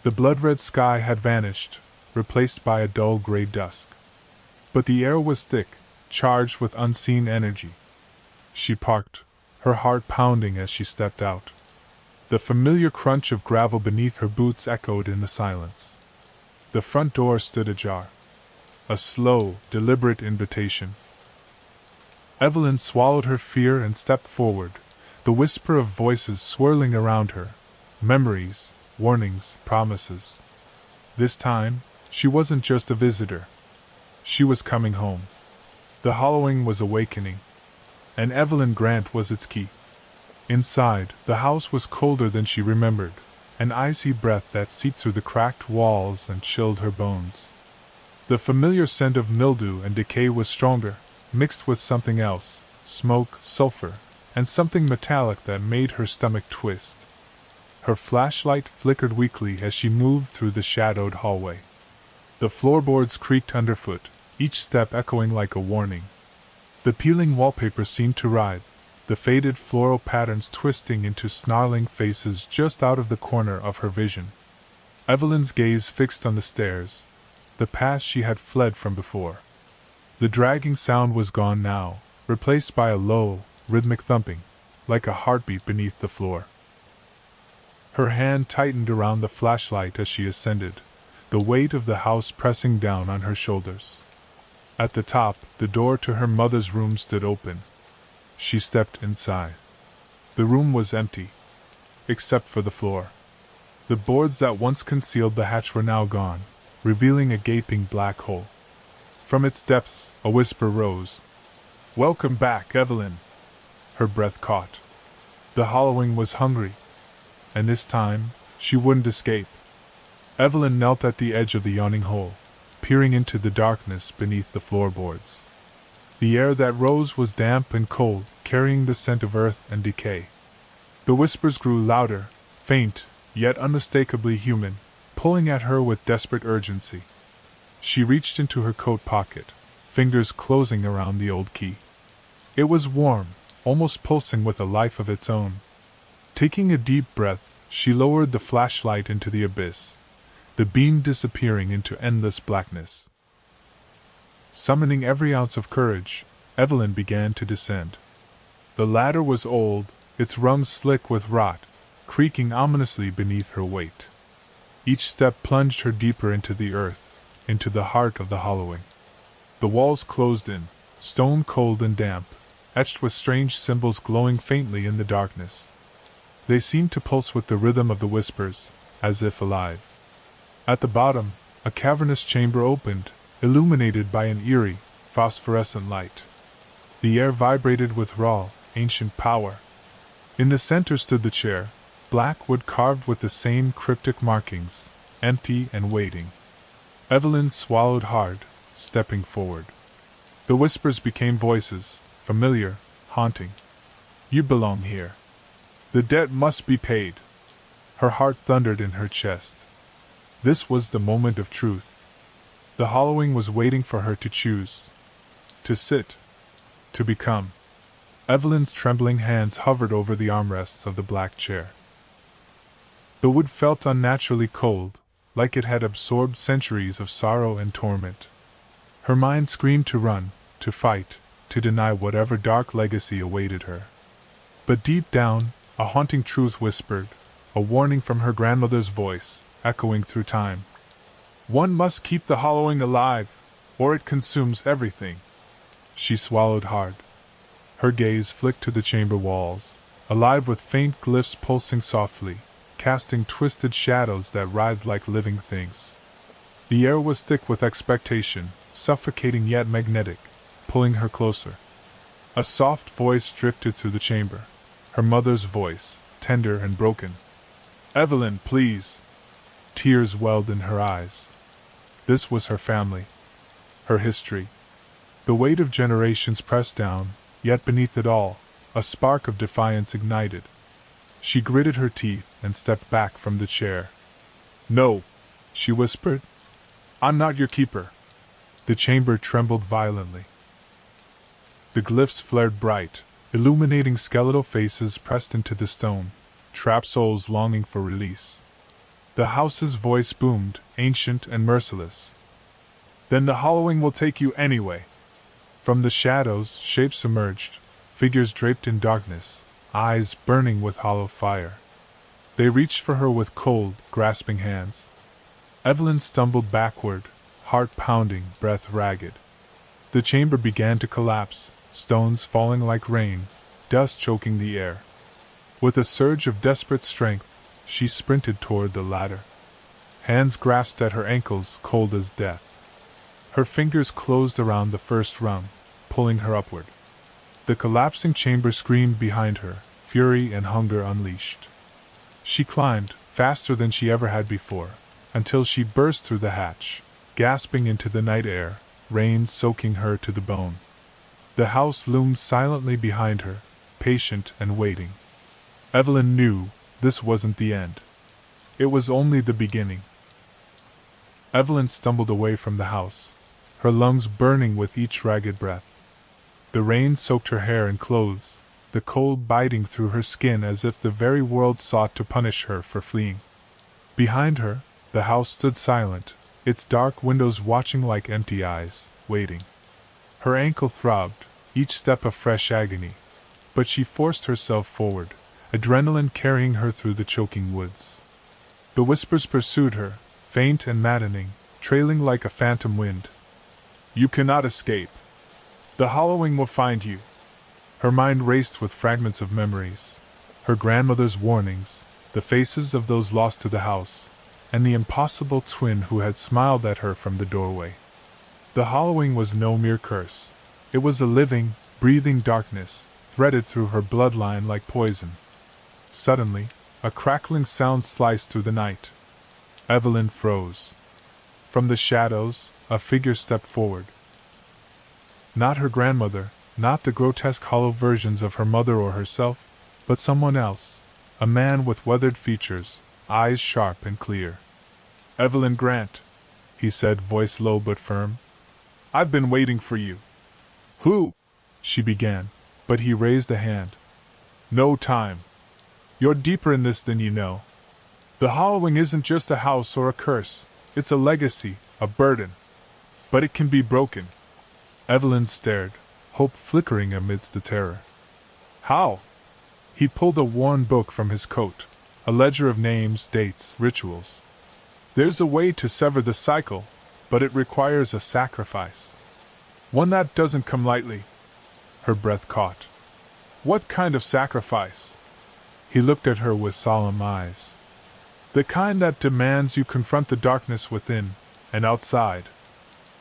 The blood-red sky had vanished, replaced by a dull gray dusk. But the air was thick, charged with unseen energy. She parked, her heart pounding as she stepped out. The familiar crunch of gravel beneath her boots echoed in the silence. The front door stood ajar. A slow, deliberate invitation. Evelyn swallowed her fear and stepped forward, the whisper of voices swirling around her. Memories, warnings, promises. This time, she wasn't just a visitor. She was coming home. The hollowing was awakening. And Evelyn Grant was its key. Inside, the house was colder than she remembered, an icy breath that seeped through the cracked walls and chilled her bones. The familiar scent of mildew and decay was stronger, mixed with something else, smoke, sulfur, and something metallic that made her stomach twist. Her flashlight flickered weakly as she moved through the shadowed hallway. The floorboards creaked underfoot, each step echoing like a warning. The peeling wallpaper seemed to writhe, the faded floral patterns twisting into snarling faces just out of the corner of her vision. Evelyn's gaze fixed on the stairs, the path she had fled from before. The dragging sound was gone now, replaced by a low, rhythmic thumping, like a heartbeat beneath the floor. Her hand tightened around the flashlight as she ascended, the weight of the house pressing down on her shoulders. At the top, the door to her mother's room stood open. She stepped inside. The room was empty, except for the floor. The boards that once concealed the hatch were now gone, revealing a gaping black hole. From its depths, a whisper rose. "Welcome back, Evelyn." Her breath caught. The hollowing was hungry, and this time, she wouldn't escape. Evelyn knelt at the edge of the yawning hole, peering into the darkness beneath the floorboards. The air that rose was damp and cold, carrying the scent of earth and decay. The whispers grew louder, faint, yet unmistakably human, pulling at her with desperate urgency. She reached into her coat pocket, fingers closing around the old key. It was warm, almost pulsing with a life of its own. Taking a deep breath, she lowered the flashlight into the abyss, the beam disappearing into endless blackness. Summoning every ounce of courage, Evelyn began to descend. The ladder was old, its rungs slick with rot, creaking ominously beneath her weight. Each step plunged her deeper into the earth, into the heart of the hollowing. The walls closed in, stone cold and damp, etched with strange symbols glowing faintly in the darkness. They seemed to pulse with the rhythm of the whispers, as if alive. At the bottom, a cavernous chamber opened, illuminated by an eerie, phosphorescent light. The air vibrated with raw, ancient power. In the center stood the chair, black wood carved with the same cryptic markings, empty and waiting. Evelyn swallowed hard, stepping forward. The whispers became voices, familiar, haunting. "You belong here. The debt must be paid." Her heart thundered in her chest. This was the moment of truth. The hollowing was waiting for her to choose. To sit. To become. Evelyn's trembling hands hovered over the armrests of the black chair. The wood felt unnaturally cold, like it had absorbed centuries of sorrow and torment. Her mind screamed to run, to fight, to deny whatever dark legacy awaited her. But deep down, a haunting truth whispered, a warning from her grandmother's voice, echoing through time. "One must keep the hollowing alive, or it consumes everything." She swallowed hard. Her gaze flicked to the chamber walls, alive with faint glyphs pulsing softly, casting twisted shadows that writhed like living things. The air was thick with expectation, suffocating yet magnetic, pulling her closer. A soft voice drifted through the chamber, her mother's voice, tender and broken. "Evelyn, please." Tears welled in her eyes. This was her family, her history. The weight of generations pressed down, yet beneath it all, a spark of defiance ignited. She gritted her teeth and stepped back from the chair. "No," she whispered. "I'm not your keeper." The chamber trembled violently. The glyphs flared bright, illuminating skeletal faces pressed into the stone, trapped souls longing for release. The house's voice boomed, ancient and merciless. "Then the hollowing will take you anyway." From the shadows, shapes emerged, figures draped in darkness, eyes burning with hollow fire. They reached for her with cold, grasping hands. Evelyn stumbled backward, heart pounding, breath ragged. The chamber began to collapse, stones falling like rain, dust choking the air. With a surge of desperate strength, she sprinted toward the ladder. Hands grasped at her ankles, cold as death. Her fingers closed around the first rung, pulling her upward. The collapsing chamber screamed behind her, fury and hunger unleashed. She climbed, faster than she ever had before, until she burst through the hatch, gasping into the night air, rain soaking her to the bone. The house loomed silently behind her, patient and waiting. Evelyn knew this wasn't the end. It was only the beginning. Evelyn stumbled away from the house, her lungs burning with each ragged breath. The rain soaked her hair and clothes, the cold biting through her skin as if the very world sought to punish her for fleeing. Behind her, the house stood silent, its dark windows watching like empty eyes, waiting. Her ankle throbbed, each step a fresh agony, but she forced herself forward, adrenaline carrying her through the choking woods. The whispers pursued her, faint and maddening, trailing like a phantom wind. You cannot escape. The hollowing will find you. Her mind raced with fragments of memories. Her grandmother's warnings, the faces of those lost to the house, and the impossible twin who had smiled at her from the doorway. The hollowing was no mere curse. It was a living, breathing darkness, threaded through her bloodline like poison. Suddenly, a crackling sound sliced through the night. Evelyn froze. From the shadows, a figure stepped forward. Not her grandmother, not the grotesque hollow versions of her mother or herself, but someone else, a man with weathered features, eyes sharp and clear. Evelyn Grant, he said, voice low but firm. I've been waiting for you. Who? She began, but he raised a hand. No time. You're deeper in this than you know. The hollowing isn't just a house or a curse, it's a legacy, a burden. But it can be broken. Evelyn stared, hope flickering amidst the terror. How? He pulled a worn book from his coat, a ledger of names, dates, rituals. There's a way to sever the cycle, but it requires a sacrifice. One that doesn't come lightly. Her breath caught. What kind of sacrifice? He looked at her with solemn eyes. The kind that demands you confront the darkness within and outside.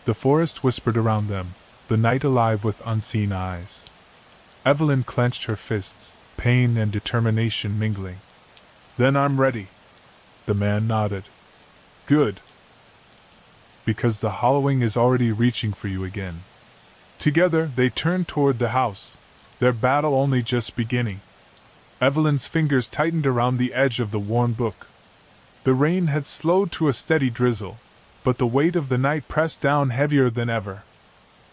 The forest whispered around them, the night alive with unseen eyes. Evelyn clenched her fists, pain and determination mingling. Then I'm ready. The man nodded. Good. Because the hollowing is already reaching for you again. Together they turned toward the house, their battle only just beginning. Evelyn's fingers tightened around the edge of the worn book. The rain had slowed to a steady drizzle, but the weight of the night pressed down heavier than ever.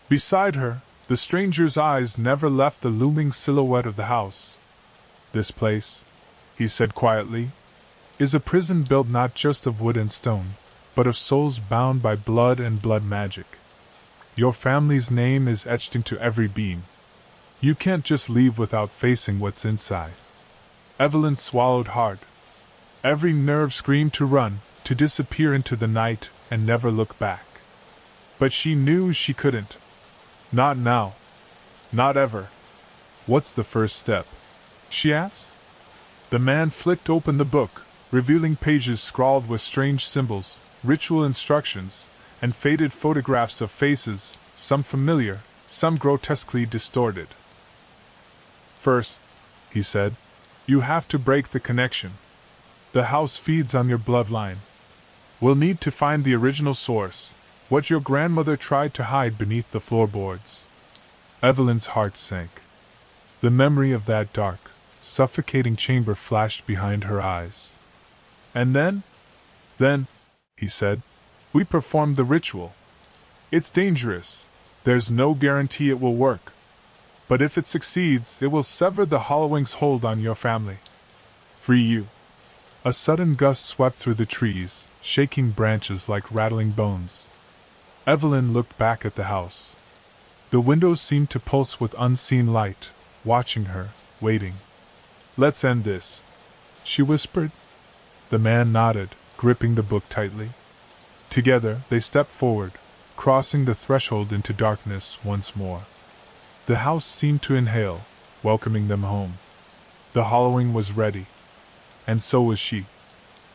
Beside her, the stranger's eyes never left the looming silhouette of the house. This place, he said quietly, is a prison built not just of wood and stone, but of souls bound by blood and blood magic. Your family's name is etched into every beam. You can't just leave without facing what's inside. Evelyn swallowed hard. Every nerve screamed to run, to disappear into the night and never look back. But she knew she couldn't. Not now. Not ever. What's the first step? She asked. The man flicked open the book, revealing pages scrawled with strange symbols, ritual instructions, and faded photographs of faces, some familiar, some grotesquely distorted. First, he said, you have to break the connection. The house feeds on your bloodline. We'll need to find the original source, what your grandmother tried to hide beneath the floorboards. Evelyn's heart sank. The memory of that dark, suffocating chamber flashed behind her eyes. And then, he said, we performed the ritual. It's dangerous. There's no guarantee it will work. But if it succeeds, it will sever the hollowing's hold on your family. Free you. A sudden gust swept through the trees, shaking branches like rattling bones. Evelyn looked back at the house. The windows seemed to pulse with unseen light, watching her, waiting. Let's end this, she whispered. The man nodded, gripping the book tightly. Together they stepped forward, crossing the threshold into darkness once more. The house seemed to inhale, welcoming them home. The hollowing was ready. And so was she.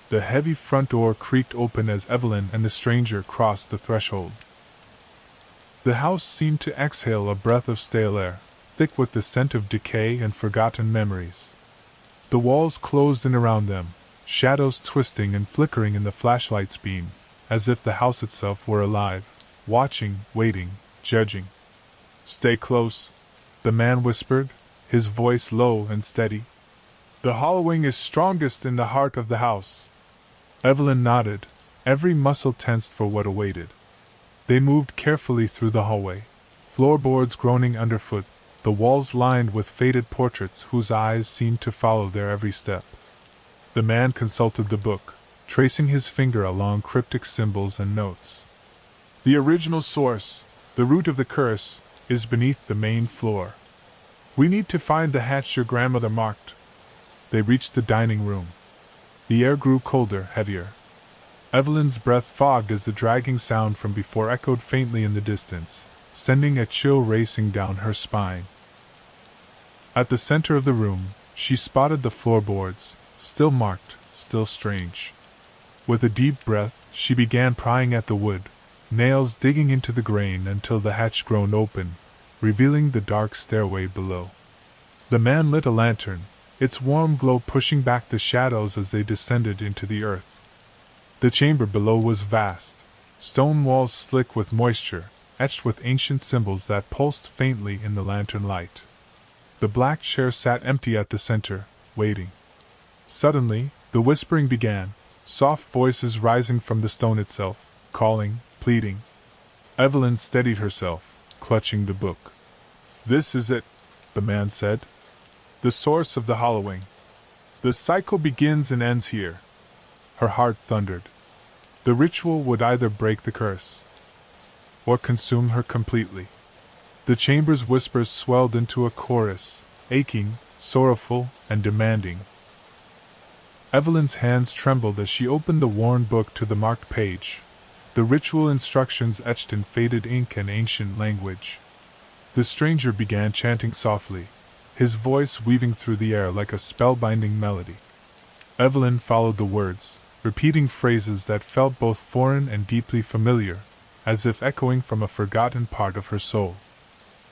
The heavy front door creaked open as Evelyn and the stranger crossed the threshold. The house seemed to exhale a breath of stale air, thick with the scent of decay and forgotten memories. The walls closed in around them, shadows twisting and flickering in the flashlight's beam, as if the house itself were alive, watching, waiting, judging. Stay close, the man whispered, his voice low and steady. The hollowing is strongest in the heart of the house. Evelyn nodded, every muscle tensed for what awaited. They moved carefully through the hallway, floorboards groaning underfoot, the walls lined with faded portraits whose eyes seemed to follow their every step. The man consulted the book, tracing his finger along cryptic symbols and notes. The original source, the root of the curse, is beneath the main floor. We need to find the hatch your grandmother marked. They reached the dining room. The air grew colder, heavier. Evelyn's breath fogged as the dragging sound from before echoed faintly in the distance, sending a chill racing down her spine. At the center of the room, she spotted the floorboards, still marked, still strange. With a deep breath, she began prying at the wood, nails digging into the grain until the hatch groaned open, revealing the dark stairway below. The man lit a lantern, its warm glow pushing back the shadows as they descended into the earth. The chamber below was vast, stone walls slick with moisture, etched with ancient symbols that pulsed faintly in the lantern light. The black chair sat empty at the center, waiting. Suddenly, the whispering began, soft voices rising from the stone itself, calling, pleading. Evelyn steadied herself, clutching the book. "This is it," the man said. "The source of the hollowing. The cycle begins and ends here." Her heart thundered. The ritual would either break the curse or consume her completely. The chamber's whispers swelled into a chorus, aching, sorrowful, and demanding. Evelyn's hands trembled as she opened the worn book to the marked page, the ritual instructions etched in faded ink and ancient language. The stranger began chanting softly, his voice weaving through the air like a spellbinding melody. Evelyn followed the words, repeating phrases that felt both foreign and deeply familiar, as if echoing from a forgotten part of her soul.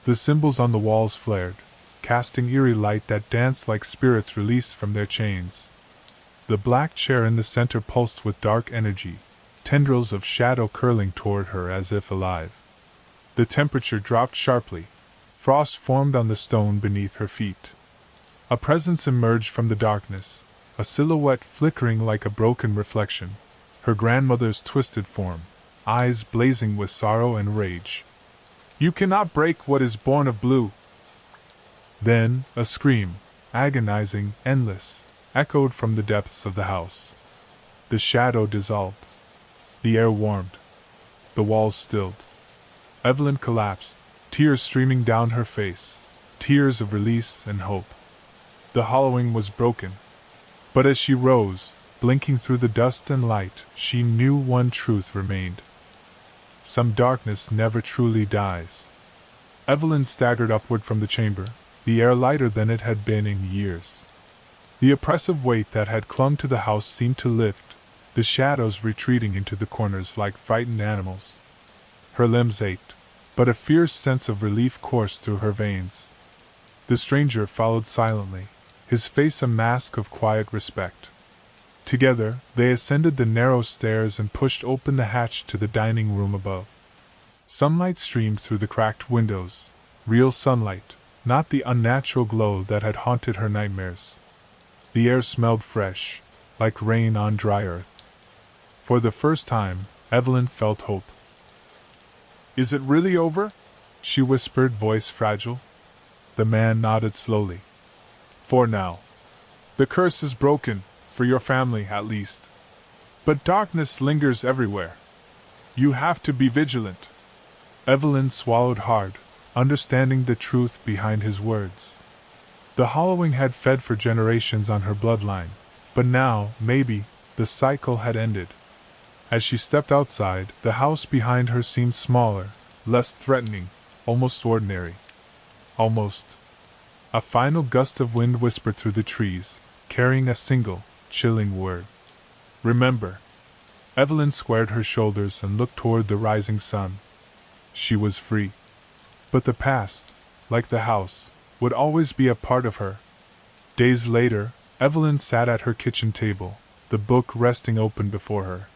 The symbols on the walls flared, casting eerie light that danced like spirits released from their chains. The black chair in the center pulsed with dark energy, tendrils of shadow curling toward her as if alive. The temperature dropped sharply. Frost formed on the stone beneath her feet. A presence emerged from the darkness, a silhouette flickering like a broken reflection, her grandmother's twisted form, eyes blazing with sorrow and rage. "You cannot break what is born of blue." Then, a scream, agonizing, endless, echoed from the depths of the house. The shadow dissolved. The air warmed. The walls stilled. Evelyn collapsed, tears streaming down her face, tears of release and hope. The hollowing was broken. But as she rose, blinking through the dust and light, she knew one truth remained. Some darkness never truly dies. Evelyn staggered upward from the chamber, the air lighter than it had been in years. The oppressive weight that had clung to the house seemed to lift, the shadows retreating into the corners like frightened animals. Her limbs ached, but a fierce sense of relief coursed through her veins. The stranger followed silently, his face a mask of quiet respect. Together, they ascended the narrow stairs and pushed open the hatch to the dining room above. Sunlight streamed through the cracked windows, real sunlight, not the unnatural glow that had haunted her nightmares. The air smelled fresh, like rain on dry earth. For the first time, Evelyn felt hope. "Is it really over?" she whispered, voice fragile. The man nodded slowly. "For now. The curse is broken, for your family at least. But darkness lingers everywhere. You have to be vigilant." Evelyn swallowed hard, understanding the truth behind his words. The hollowing had fed for generations on her bloodline, but now, maybe, the cycle had ended. As she stepped outside, the house behind her seemed smaller, less threatening, almost ordinary. Almost. A final gust of wind whispered through the trees, carrying a single, chilling word. "Remember." Evelyn squared her shoulders and looked toward the rising sun. She was free. But the past, like the house, would always be a part of her. Days later, Evelyn sat at her kitchen table, the book resting open before her.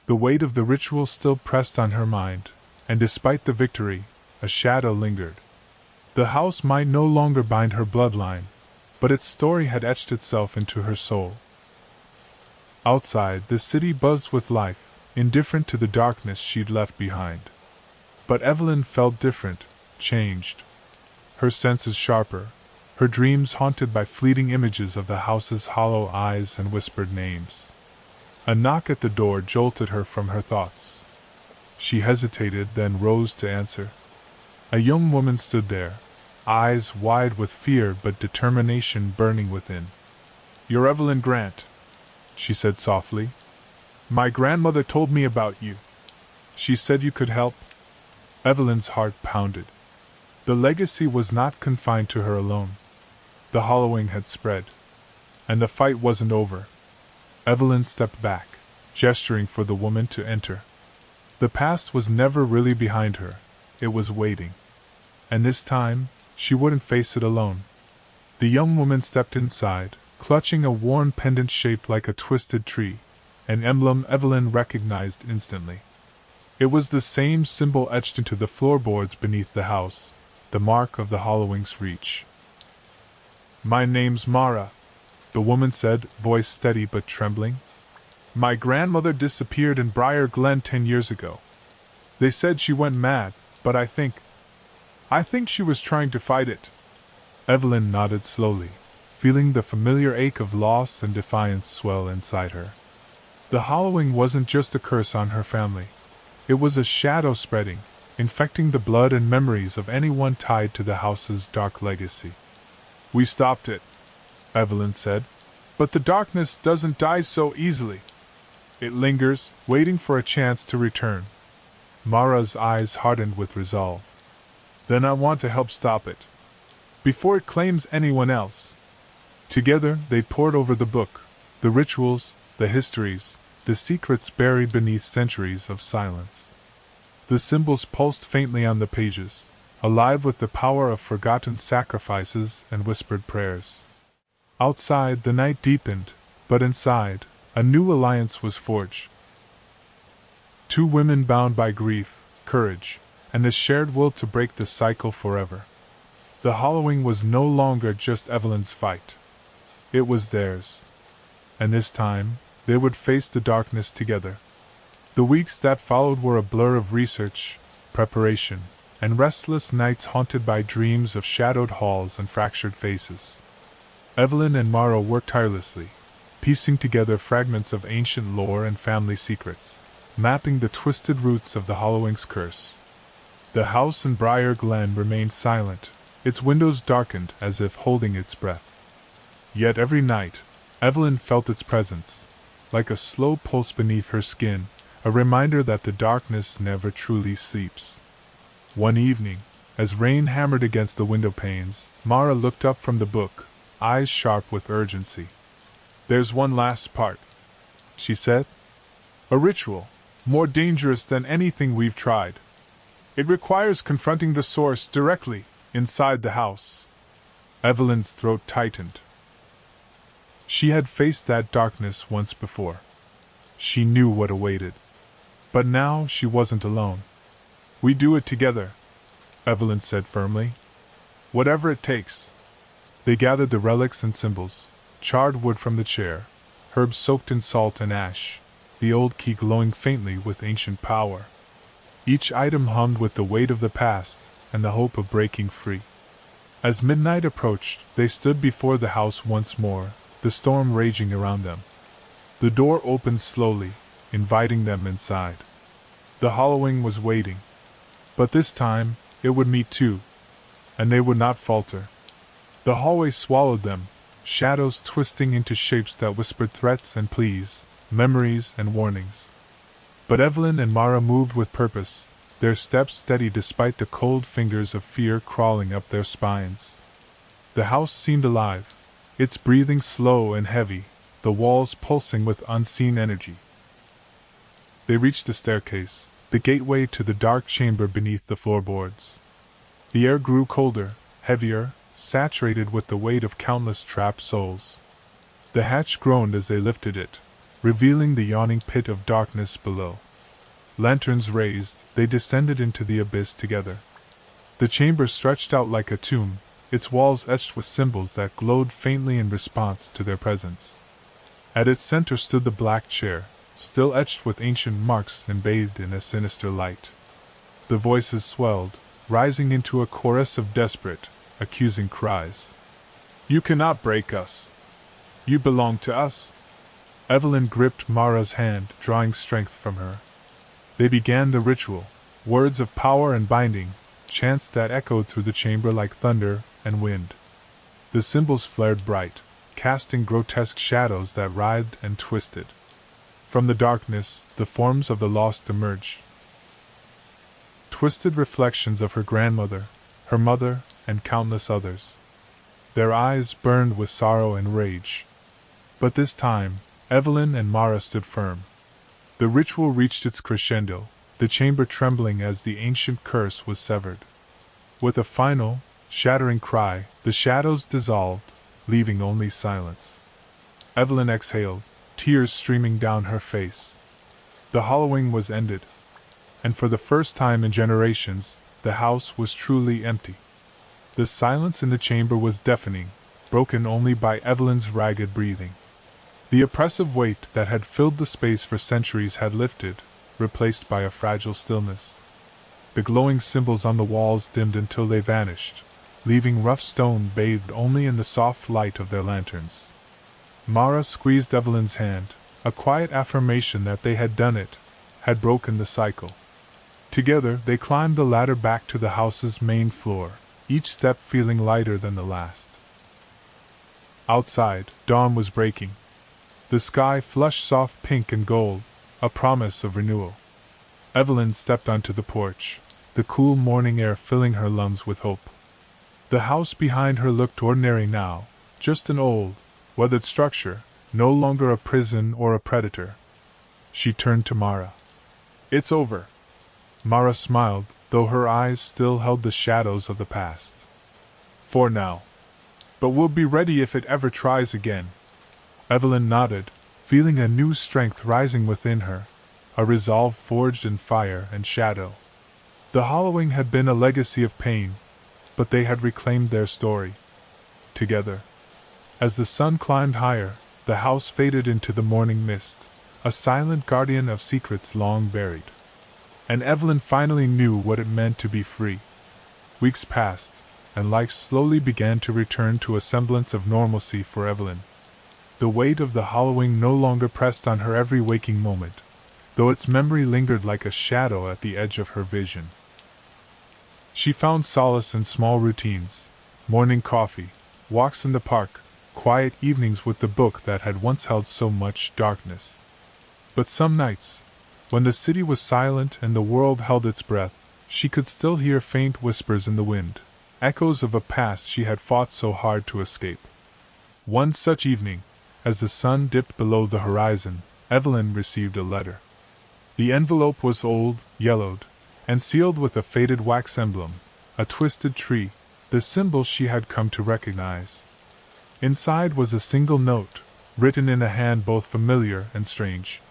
The weight of the ritual still pressed on her mind, and despite the victory, a shadow lingered. The house might no longer bind her bloodline, but its story had etched itself into her soul. Outside, the city buzzed with life, indifferent to the darkness she'd left behind. But Evelyn felt different, changed. Her senses sharper, her dreams haunted by fleeting images of the house's hollow eyes and whispered names. A knock at the door jolted her from her thoughts. She hesitated, then rose to answer. A young woman stood there, eyes wide with fear but determination burning within. "You're Evelyn Grant," she said softly. "My grandmother told me about you. She said you could help." Evelyn's heart pounded. The legacy was not confined to her alone. The hollowing had spread. And the fight wasn't over. Evelyn stepped back, gesturing for the woman to enter. The past was never really behind her, it was waiting. And this time, she wouldn't face it alone. The young woman stepped inside, clutching a worn pendant shaped like a twisted tree, an emblem Evelyn recognized instantly. It was the same symbol etched into the floorboards beneath the house, the mark of the hollowing's reach. "My name's Mara," the woman said, voice steady but trembling. "My grandmother disappeared in Briar Glen 10 years ago. They said she went mad, but I think she was trying to fight it." Evelyn nodded slowly, feeling the familiar ache of loss and defiance swell inside her. The hollowing wasn't just a curse on her family. It was a shadow spreading, infecting the blood and memories of anyone tied to the house's dark legacy. "We stopped it," Evelyn said. "But the darkness doesn't die so easily. It lingers, waiting for a chance to return." Mara's eyes hardened with resolve. "Then I want to help stop it, before it claims anyone else." Together, they pored over the book, the rituals, the histories, the secrets buried beneath centuries of silence. The symbols pulsed faintly on the pages, alive with the power of forgotten sacrifices and whispered prayers. Outside, the night deepened, but inside, a new alliance was forged. Two women bound by grief, courage, and the shared will to break the cycle forever. The hollowing was no longer just Evelyn's fight. It was theirs. And this time, they would face the darkness together. The weeks that followed were a blur of research, preparation, and restless nights haunted by dreams of shadowed halls and fractured faces. Evelyn and Mara worked tirelessly, piecing together fragments of ancient lore and family secrets, mapping the twisted roots of the hollowing's curse. The house in Briar Glen remained silent, its windows darkened as if holding its breath. Yet every night, Evelyn felt its presence, like a slow pulse beneath her skin, a reminder that the darkness never truly sleeps. One evening, as rain hammered against the window panes, Mara looked up from the book, eyes sharp with urgency. "There's one last part," she said. "A ritual, more dangerous than anything we've tried. It requires confronting the source directly, inside the house." Evelyn's throat tightened. She had faced that darkness once before. She knew what awaited. But now she wasn't alone. "We do it together," Evelyn said firmly. "Whatever it takes." They gathered the relics and symbols, charred wood from the chair, herbs soaked in salt and ash, the old key glowing faintly with ancient power. Each item hummed with the weight of the past and the hope of breaking free. As midnight approached, they stood before the house once more, the storm raging around them. The door opened slowly, inviting them inside. The hollowing was waiting. But this time, it would meet too. And they would not falter. The hallway swallowed them, shadows twisting into shapes that whispered threats and pleas, memories and warnings. But Evelyn and Mara moved with purpose, their steps steady despite the cold fingers of fear crawling up their spines. The house seemed alive, its breathing slow and heavy, the walls pulsing with unseen energy. They reached the staircase, the gateway to the dark chamber beneath the floorboards. The air grew colder, heavier, saturated with the weight of countless trapped souls. The hatch groaned as they lifted it, revealing the yawning pit of darkness below. Lanterns raised, they descended into the abyss together. The chamber stretched out like a tomb, its walls etched with symbols that glowed faintly in response to their presence. At its center stood the black chair, still etched with ancient marks and bathed in a sinister light. The voices swelled, rising into a chorus of desperate, accusing cries. "You cannot break us. You belong to us." Evelyn gripped Mara's hand, drawing strength from her. They began the ritual, words of power and binding, chants that echoed through the chamber like thunder and wind. The symbols flared bright, casting grotesque shadows that writhed and twisted. From the darkness, the forms of the lost emerged. Twisted reflections of her grandmother, her mother, and countless others. Their eyes burned with sorrow and rage. But this time, Evelyn and Mara stood firm. The ritual reached its crescendo, the chamber trembling as the ancient curse was severed. With a final, shattering cry, the shadows dissolved, leaving only silence. Evelyn exhaled, tears streaming down her face. The hallowing was ended, and for the first time in generations, the house was truly empty. The silence in the chamber was deafening, broken only by Evelyn's ragged breathing. The oppressive weight that had filled the space for centuries had lifted, replaced by a fragile stillness. The glowing symbols on the walls dimmed until they vanished, leaving rough stone bathed only in the soft light of their lanterns. Mara squeezed Evelyn's hand, a quiet affirmation that they had done it, had broken the cycle. Together they climbed the ladder back to the house's main floor, each step feeling lighter than the last. Outside, dawn was breaking. The sky flushed soft pink and gold, a promise of renewal. Evelyn stepped onto the porch, the cool morning air filling her lungs with hope. The house behind her looked ordinary now, just an old, weathered structure, no longer a prison or a predator. She turned to Mara. "It's over." Mara smiled, though her eyes still held the shadows of the past. "For now. But we'll be ready if it ever tries again." Evelyn nodded, feeling a new strength rising within her, a resolve forged in fire and shadow. The hallowing had been a legacy of pain, but they had reclaimed their story. Together. As the sun climbed higher, the house faded into the morning mist, a silent guardian of secrets long buried. And Evelyn finally knew what it meant to be free. Weeks passed, and life slowly began to return to a semblance of normalcy for Evelyn. The weight of the hallowing no longer pressed on her every waking moment, though its memory lingered like a shadow at the edge of her vision. She found solace in small routines: morning coffee, walks in the park, quiet evenings with the book that had once held so much darkness. But some nights, when the city was silent and the world held its breath, she could still hear faint whispers in the wind, echoes of a past she had fought so hard to escape. One such evening, as the sun dipped below the horizon, Evelyn received a letter. The envelope was old, yellowed, and sealed with a faded wax emblem, a twisted tree, the symbol she had come to recognize. Inside was a single note, written in a hand both familiar and strange.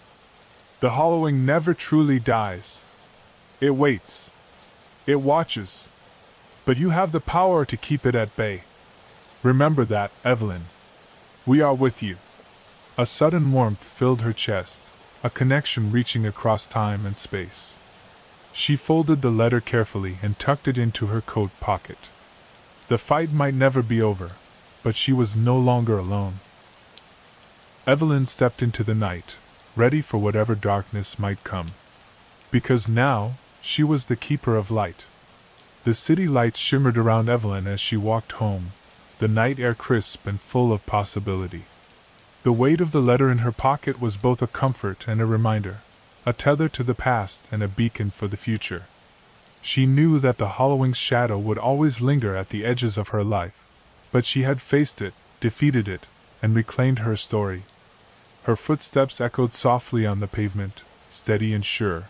"The hallowing never truly dies. It waits. It watches. But you have the power to keep it at bay. Remember that, Evelyn. We are with you." A sudden warmth filled her chest, a connection reaching across time and space. She folded the letter carefully and tucked it into her coat pocket. The fight might never be over, but she was no longer alone. Evelyn stepped into the night, ready for whatever darkness might come. Because now, she was the keeper of light. The city lights shimmered around Evelyn as she walked home, the night air crisp and full of possibility. The weight of the letter in her pocket was both a comfort and a reminder, a tether to the past and a beacon for the future. She knew that the hallowing's shadow would always linger at the edges of her life, but she had faced it, defeated it, and reclaimed her story. Her footsteps echoed softly on the pavement, steady and sure.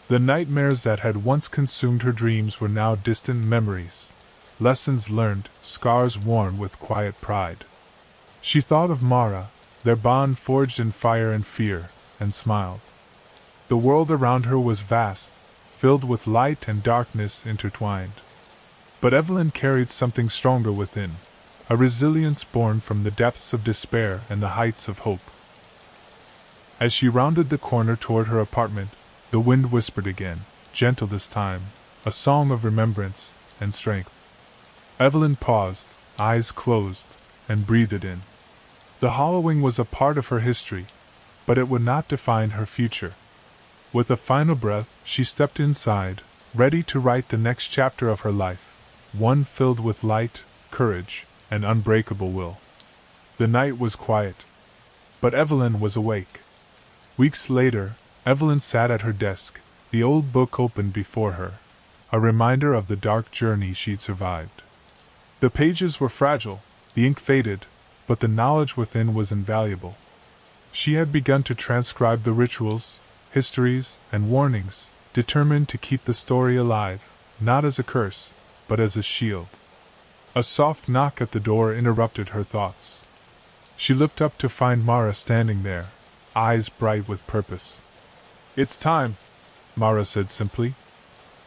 The nightmares that had once consumed her dreams were now distant memories, lessons learned, scars worn with quiet pride. She thought of Mara, their bond forged in fire and fear, and smiled. The world around her was vast, filled with light and darkness intertwined. But Evelyn carried something stronger within, a resilience born from the depths of despair and the heights of hope. As she rounded the corner toward her apartment, the wind whispered again, gentle this time, a song of remembrance and strength. Evelyn paused, eyes closed, and breathed it in. The hallowing was a part of her history, but it would not define her future. With a final breath, she stepped inside, ready to write the next chapter of her life, one filled with light, courage, and unbreakable will. The night was quiet, but Evelyn was awake. Weeks later, Evelyn sat at her desk, the old book opened before her, a reminder of the dark journey she'd survived. The pages were fragile, the ink faded, but the knowledge within was invaluable. She had begun to transcribe the rituals, histories, and warnings, determined to keep the story alive, not as a curse, but as a shield. A soft knock at the door interrupted her thoughts. She looked up to find Mara standing there, eyes bright with purpose. "It's time," Mara said simply.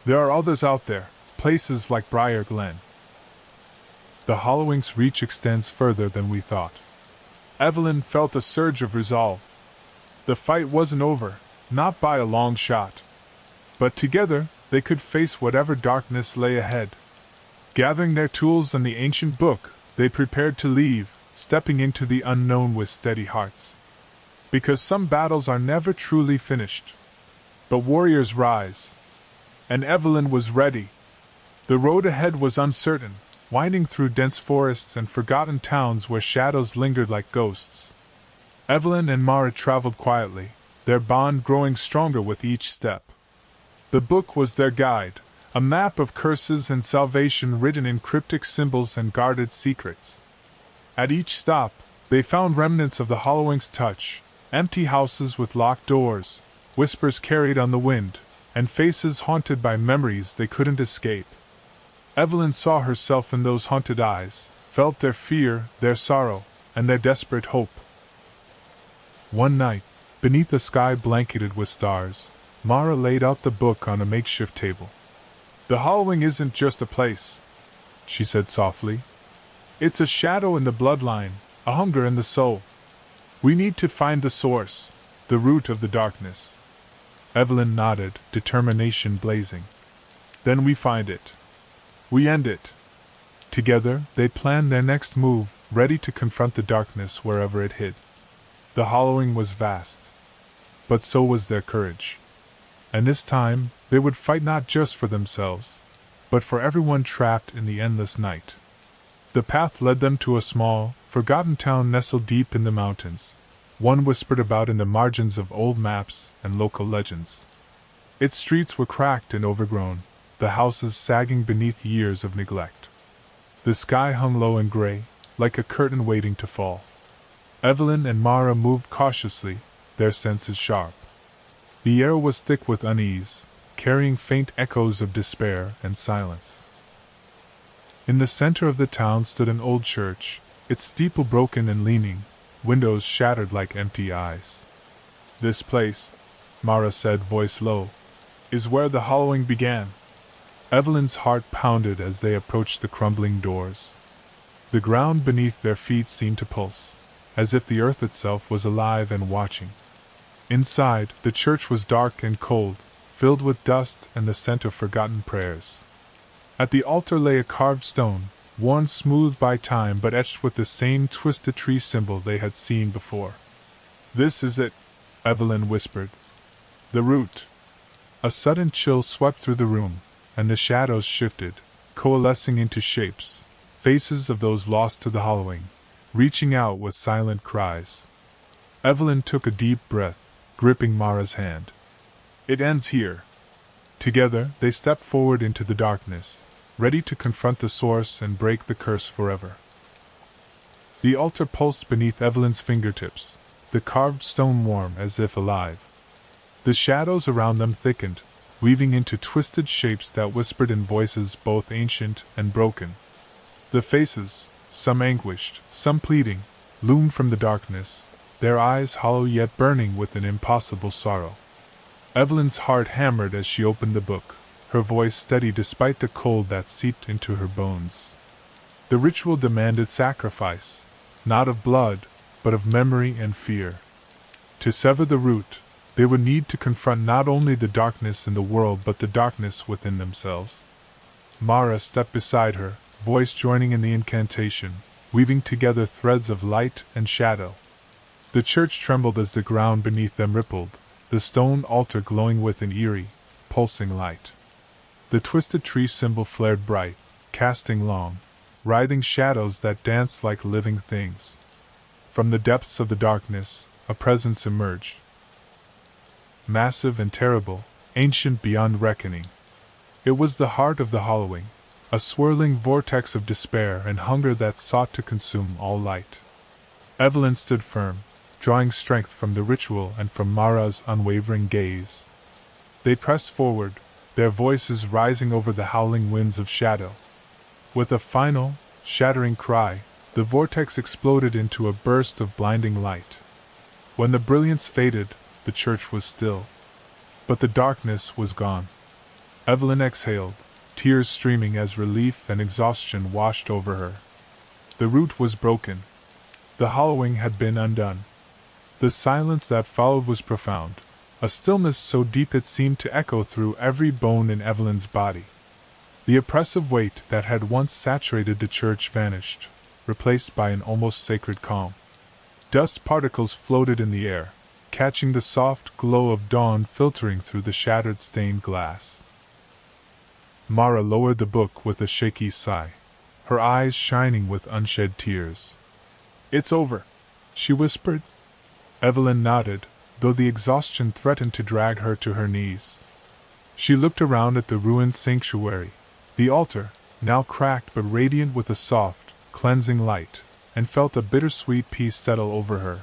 "There are others out there, places like Briar Glen. The Hollowing's reach extends further than we thought." Evelyn felt a surge of resolve. The fight wasn't over, not by a long shot. But together, they could face whatever darkness lay ahead. Gathering their tools and the ancient book, they prepared to leave, stepping into the unknown with steady hearts. Because some battles are never truly finished. But warriors rise. And Evelyn was ready. The road ahead was uncertain, winding through dense forests and forgotten towns where shadows lingered like ghosts. Evelyn and Mara traveled quietly, their bond growing stronger with each step. The book was their guide, a map of curses and salvation written in cryptic symbols and guarded secrets. At each stop, they found remnants of the Hollowing's touch, empty houses with locked doors, whispers carried on the wind, and faces haunted by memories they couldn't escape. Evelyn saw herself in those haunted eyes, felt their fear, their sorrow, and their desperate hope. One night, beneath a sky blanketed with stars, Mara laid out the book on a makeshift table. "The Hollowing isn't just a place," she said softly. "It's a shadow in the bloodline, a hunger in the soul. We need to find the source, the root of the darkness." Evelyn nodded, determination blazing. "Then we find it. We end it." Together, they planned their next move, ready to confront the darkness wherever it hid. The Hollowing was vast. But so was their courage. And this time, they would fight not just for themselves, but for everyone trapped in the endless night. The path led them to a small, forgotten town nestled deep in the mountains, one whispered about in the margins of old maps and local legends. Its streets were cracked and overgrown, the houses sagging beneath years of neglect. The sky hung low and gray, like a curtain waiting to fall. Evelyn and Mara moved cautiously, their senses sharp. The air was thick with unease, carrying faint echoes of despair and silence. In the center of the town stood an old church, its steeple broken and leaning, windows shattered like empty eyes. "This place," Mara said, voice low, "is where the Hollowing began." Evelyn's heart pounded as they approached the crumbling doors. The ground beneath their feet seemed to pulse, as if the earth itself was alive and watching. Inside, the church was dark and cold, filled with dust and the scent of forgotten prayers. At the altar lay a carved stone, worn smooth by time but etched with the same twisted tree symbol they had seen before. "This is it," Evelyn whispered. "The root." A sudden chill swept through the room, and the shadows shifted, coalescing into shapes, faces of those lost to the Hollowing, reaching out with silent cries. Evelyn took a deep breath, gripping Mara's hand. "It ends here." Together, they stepped forward into the darkness, ready to confront the source and break the curse forever. The altar pulsed beneath Evelyn's fingertips, the carved stone warm as if alive. The shadows around them thickened, weaving into twisted shapes that whispered in voices both ancient and broken. The faces, some anguished, some pleading, loomed from the darkness, their eyes hollow yet burning with an impossible sorrow. Evelyn's heart hammered as she opened the book, her voice steady despite the cold that seeped into her bones. The ritual demanded sacrifice, not of blood, but of memory and fear. To sever the root, they would need to confront not only the darkness in the world but the darkness within themselves. Mara stepped beside her, voice joining in the incantation, weaving together threads of light and shadow. The church trembled as the ground beneath them rippled, the stone altar glowing with an eerie, pulsing light. The twisted tree symbol flared bright, casting long, writhing shadows that danced like living things. From the depths of the darkness, a presence emerged. Massive and terrible, ancient beyond reckoning. It was the heart of the hollowing, a swirling vortex of despair and hunger that sought to consume all light. Evelyn stood firm, drawing strength from the ritual and from Mara's unwavering gaze. They pressed forward, their voices rising over the howling winds of shadow. With a final, shattering cry, the vortex exploded into a burst of blinding light. When the brilliance faded, the church was still. But the darkness was gone. Evelyn exhaled, tears streaming as relief and exhaustion washed over her. The root was broken. The hollowing had been undone. The silence that followed was profound, a stillness so deep it seemed to echo through every bone in Evelyn's body. The oppressive weight that had once saturated the church vanished, replaced by an almost sacred calm. Dust particles floated in the air, catching the soft glow of dawn filtering through the shattered stained glass. Mara lowered the book with a shaky sigh, her eyes shining with unshed tears. "It's over," she whispered. Evelyn nodded, though the exhaustion threatened to drag her to her knees. She looked around at the ruined sanctuary, the altar, now cracked but radiant with a soft, cleansing light, and felt a bittersweet peace settle over her.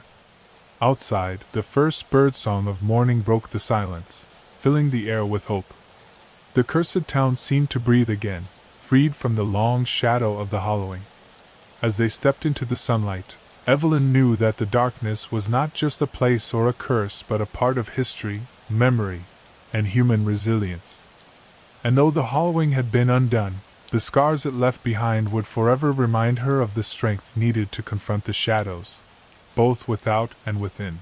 Outside, the first birdsong of morning broke the silence, filling the air with hope. The cursed town seemed to breathe again, freed from the long shadow of the hollowing. As they stepped into the sunlight, Evelyn knew that the darkness was not just a place or a curse but a part of history, memory, and human resilience. And though the hollowing had been undone, the scars it left behind would forever remind her of the strength needed to confront the shadows, both without and within.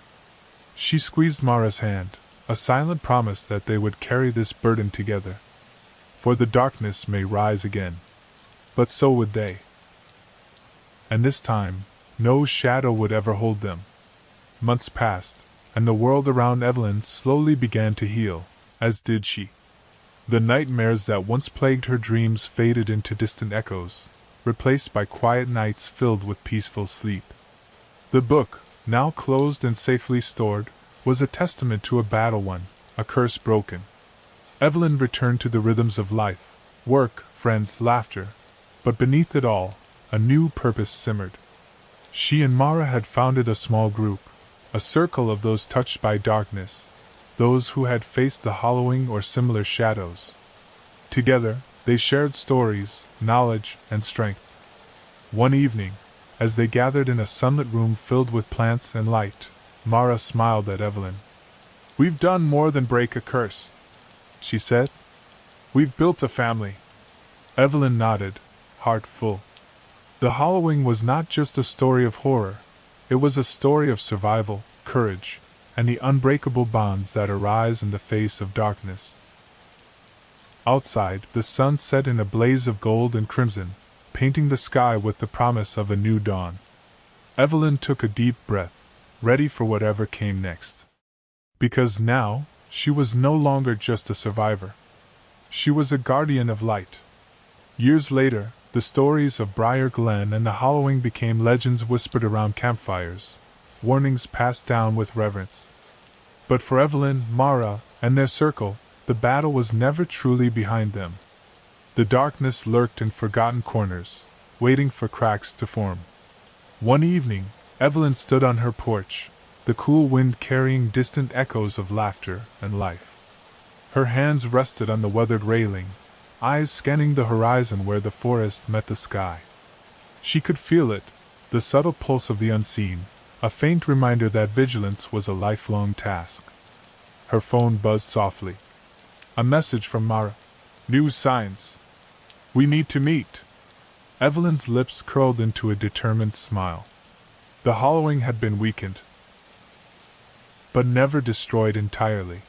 She squeezed Mara's hand, a silent promise that they would carry this burden together. For the darkness may rise again. But so would they. And this time, no shadow would ever hold them. Months passed, and the world around Evelyn slowly began to heal, as did she. The nightmares that once plagued her dreams faded into distant echoes, replaced by quiet nights filled with peaceful sleep. The book, now closed and safely stored, was a testament to a battle won, a curse broken. Evelyn returned to the rhythms of life, work, friends, laughter, but beneath it all, a new purpose simmered. She and Mara had founded a small group, a circle of those touched by darkness, those who had faced the hollowing or similar shadows. Together, they shared stories, knowledge, and strength. One evening, as they gathered in a sunlit room filled with plants and light, Mara smiled at Evelyn. "We've done more than break a curse," she said. "We've built a family." Evelyn nodded, heart full. The hollowing was not just a story of horror, it was a story of survival, courage, and the unbreakable bonds that arise in the face of darkness. Outside, the sun set in a blaze of gold and crimson, painting the sky with the promise of a new dawn. Evelyn took a deep breath, ready for whatever came next. Because now, she was no longer just a survivor. She was a guardian of light. Years later, the stories of Briar Glen and the hollowing became legends whispered around campfires, warnings passed down with reverence. But for Evelyn, Mara, and their circle, the battle was never truly behind them. The darkness lurked in forgotten corners, waiting for cracks to form. One evening, Evelyn stood on her porch, the cool wind carrying distant echoes of laughter and life. Her hands rested on the weathered railing, eyes scanning the horizon where the forest met the sky. She could feel it, the subtle pulse of the unseen, a faint reminder that vigilance was a lifelong task. Her phone buzzed softly. A message from Mara. "New signs. We need to meet." Evelyn's lips curled into a determined smile. The hollowing had been weakened, but never destroyed entirely.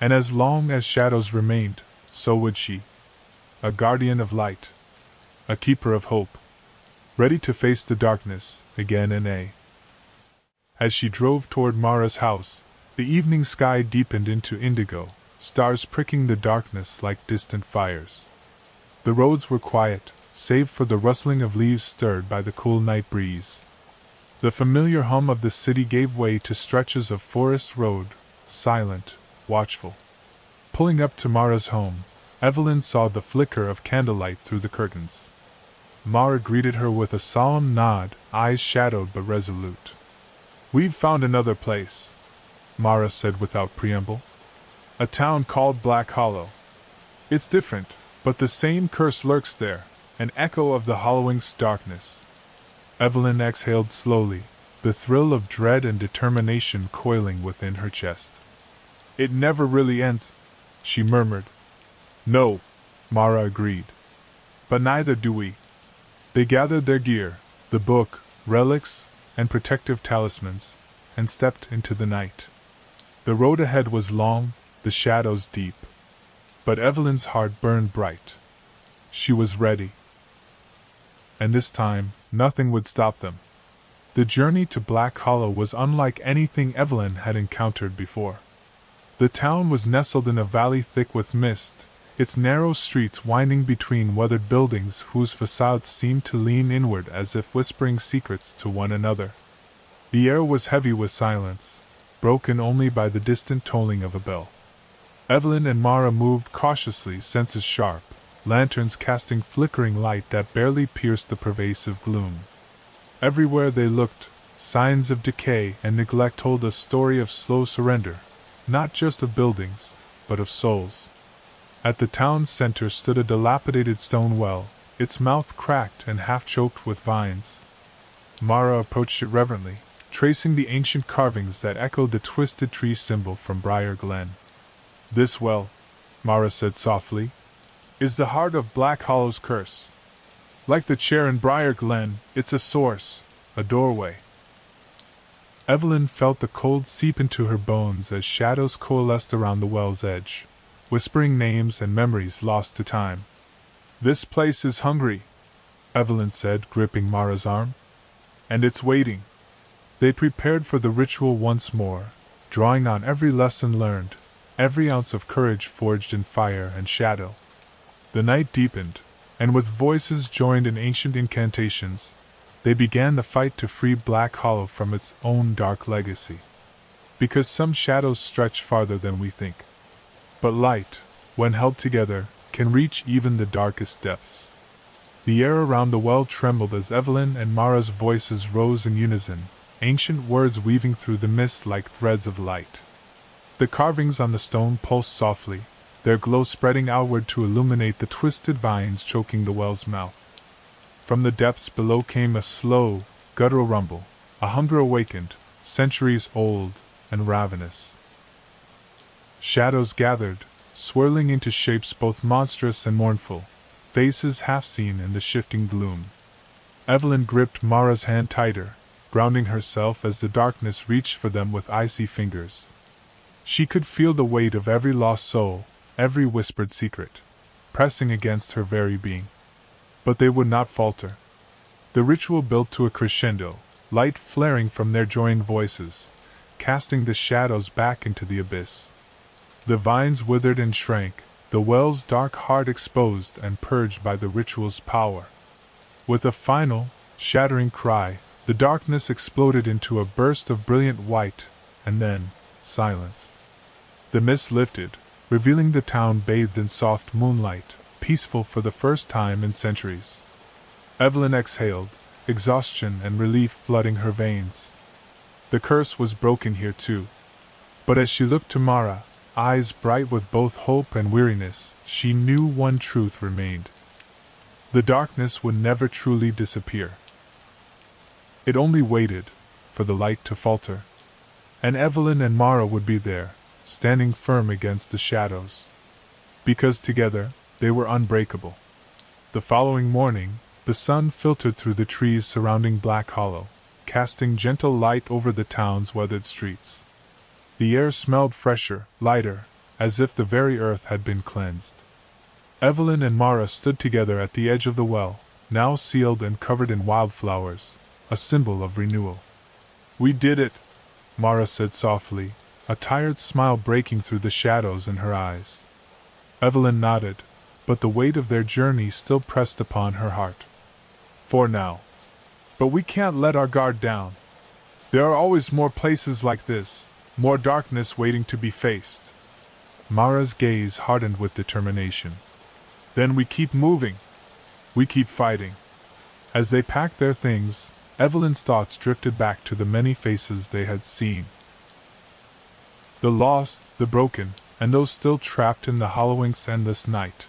And as long as shadows remained, so would she. A guardian of light. A keeper of hope. Ready to face the darkness, again and again. As she drove toward Mara's house, the evening sky deepened into indigo, stars pricking the darkness like distant fires. The roads were quiet, save for the rustling of leaves stirred by the cool night breeze. The familiar hum of the city gave way to stretches of forest road, silent, watchful. Pulling up to Mara's home, Evelyn saw the flicker of candlelight through the curtains. Mara greeted her with a solemn nod, eyes shadowed but resolute. "We've found another place," Mara said without preamble. "A town called Black Hollow. It's different, but the same curse lurks there, an echo of the hollowing darkness." Evelyn exhaled slowly, the thrill of dread and determination coiling within her chest. "It never really ends," she murmured. "No," Mara agreed. "But neither do we." They gathered their gear, the book, relics, and protective talismans, and stepped into the night. The road ahead was long, the shadows deep. But Evelyn's heart burned bright. She was ready. And this time, nothing would stop them. The journey to Black Hollow was unlike anything Evelyn had encountered before. The town was nestled in a valley thick with mist, its narrow streets winding between weathered buildings whose facades seemed to lean inward as if whispering secrets to one another. The air was heavy with silence, broken only by the distant tolling of a bell. Evelyn and Mara moved cautiously, senses sharp, lanterns casting flickering light that barely pierced the pervasive gloom. Everywhere they looked, signs of decay and neglect told a story of slow surrender, not just of buildings, but of souls. At the town's center stood a dilapidated stone well, its mouth cracked and half-choked with vines. Mara approached it reverently, tracing the ancient carvings that echoed the twisted tree symbol from Briar Glen. "This well," Mara said softly, "is the heart of Black Hollow's curse. Like the chair in Briar Glen, it's a source, a doorway." Evelyn felt the cold seep into her bones as shadows coalesced around the well's edge, whispering names and memories lost to time. "This place is hungry," Evelyn said, gripping Mara's arm. "And it's waiting." They prepared for the ritual once more, drawing on every lesson learned, every ounce of courage forged in fire and shadow. The night deepened, and with voices joined in ancient incantations, they began the fight to free Black Hollow from its own dark legacy. Because some shadows stretch farther than we think. But light, when held together, can reach even the darkest depths. The air around the well trembled as Evelyn and Mara's voices rose in unison, ancient words weaving through the mist like threads of light. The carvings on the stone pulsed softly, their glow spreading outward to illuminate the twisted vines choking the well's mouth. From the depths below came a slow, guttural rumble, a hunger awakened, centuries old and ravenous. Shadows gathered, swirling into shapes both monstrous and mournful, faces half seen in the shifting gloom. Evelyn gripped Mara's hand tighter, grounding herself as the darkness reached for them with icy fingers. She could feel the weight of every lost soul, every whispered secret, pressing against her very being. But they would not falter. The ritual built to a crescendo, light flaring from their joined voices, casting the shadows back into the abyss. The vines withered and shrank, the well's dark heart exposed and purged by the ritual's power. With a final, shattering cry, the darkness exploded into a burst of brilliant white, and then, silence. The mist lifted, revealing the town bathed in soft moonlight, peaceful for the first time in centuries. Evelyn exhaled, exhaustion and relief flooding her veins. The curse was broken here too. But as she looked to Mara, eyes bright with both hope and weariness, she knew one truth remained. The darkness would never truly disappear. It only waited for the light to falter. And Evelyn and Mara would be there, standing firm against the shadows. Because together, they were unbreakable. The following morning, the sun filtered through the trees surrounding Black Hollow, casting gentle light over the town's weathered streets. The air smelled fresher, lighter, as if the very earth had been cleansed. Evelyn and Mara stood together at the edge of the well, now sealed and covered in wildflowers, a symbol of renewal. "We did it," Mara said softly, a tired smile breaking through the shadows in her eyes. Evelyn nodded, but the weight of their journey still pressed upon her heart. "For now. But we can't let our guard down," There are always more places like this, more darkness waiting to be faced. Mara's gaze hardened with determination. Then we keep moving. We keep fighting. As they packed their things, Evelyn's thoughts drifted back to the many faces they had seen. The lost, the broken, and those still trapped in the Halloween's endless night.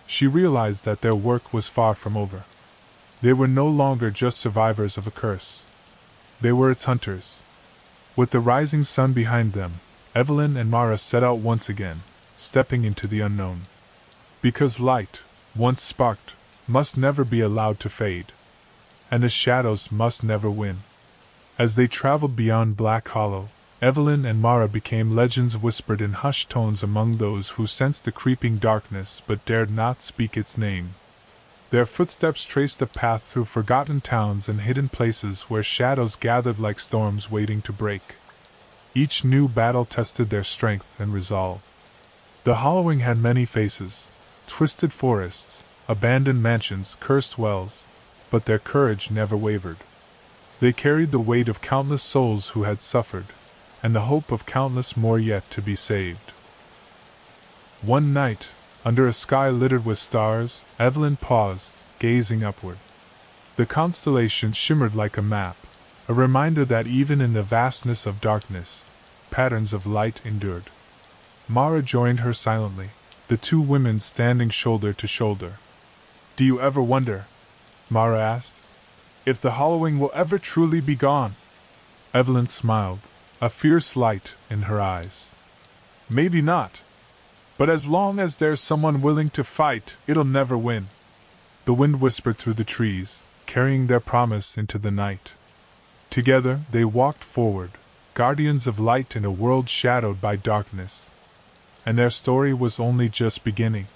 She realized that their work was far from over. They were no longer just survivors of a curse. They were its hunters. With the rising sun behind them, Evelyn and Mara set out once again, stepping into the unknown. Because light, once sparked, must never be allowed to fade. And the shadows must never win. As they traveled beyond Black Hollow, Evelyn and Mara became legends whispered in hushed tones among those who sensed the creeping darkness but dared not speak its name. Their footsteps traced a path through forgotten towns and hidden places where shadows gathered like storms waiting to break. Each new battle tested their strength and resolve. The Halloween had many faces, twisted forests, abandoned mansions, cursed wells, but their courage never wavered. They carried the weight of countless souls who had suffered, and the hope of countless more yet to be saved. One night, under a sky littered with stars, Evelyn paused, gazing upward. The constellation shimmered like a map, a reminder that even in the vastness of darkness, patterns of light endured. Mara joined her silently, the two women standing shoulder to shoulder. "Do you ever wonder," Mara asked, "if the Halloween will ever truly be gone?" Evelyn smiled, a fierce light in her eyes. "Maybe not. But as long as there's someone willing to fight, it'll never win." The wind whispered through the trees, carrying their promise into the night. Together they walked forward, guardians of light in a world shadowed by darkness. And their story was only just beginning.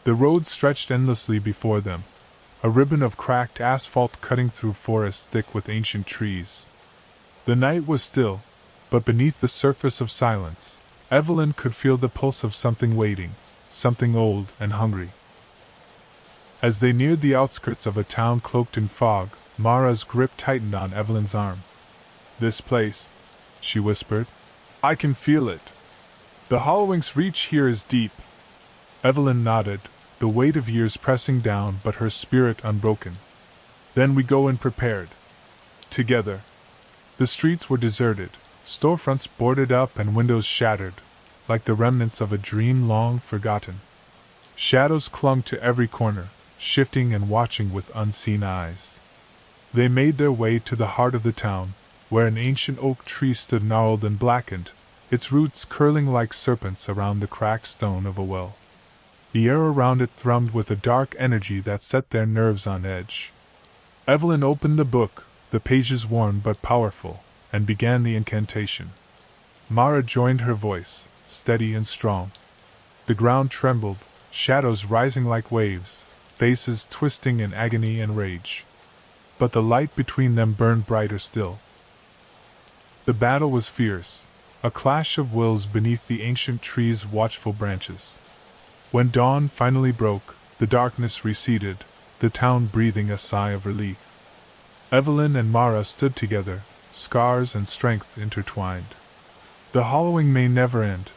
The road stretched endlessly before them, a ribbon of cracked asphalt cutting through forests thick with ancient trees. The night was still, but beneath the surface of silence, Evelyn could feel the pulse of something waiting, something old and hungry. As they neared the outskirts of a town cloaked in fog, Mara's grip tightened on Evelyn's arm. "This place," she whispered. "I can feel it. The Halloween's reach here is deep." Evelyn nodded, the weight of years pressing down but her spirit unbroken. "Then we go in prepared. Together." The streets were deserted, storefronts boarded up and windows shattered, like the remnants of a dream long forgotten. Shadows clung to every corner, shifting and watching with unseen eyes. They made their way to the heart of the town, where an ancient oak tree stood gnarled and blackened, its roots curling like serpents around the cracked stone of a well. The air around it thrummed with a dark energy that set their nerves on edge. Evelyn opened the book, the pages worn but powerful, and began the incantation. Mara joined her voice, steady and strong. The ground trembled, shadows rising like waves, faces twisting in agony and rage. But the light between them burned brighter still. The battle was fierce, a clash of wills beneath the ancient tree's watchful branches. When dawn finally broke, the darkness receded, the town breathing a sigh of relief. Evelyn and Mara stood together, scars and strength intertwined. The Halloween may never end,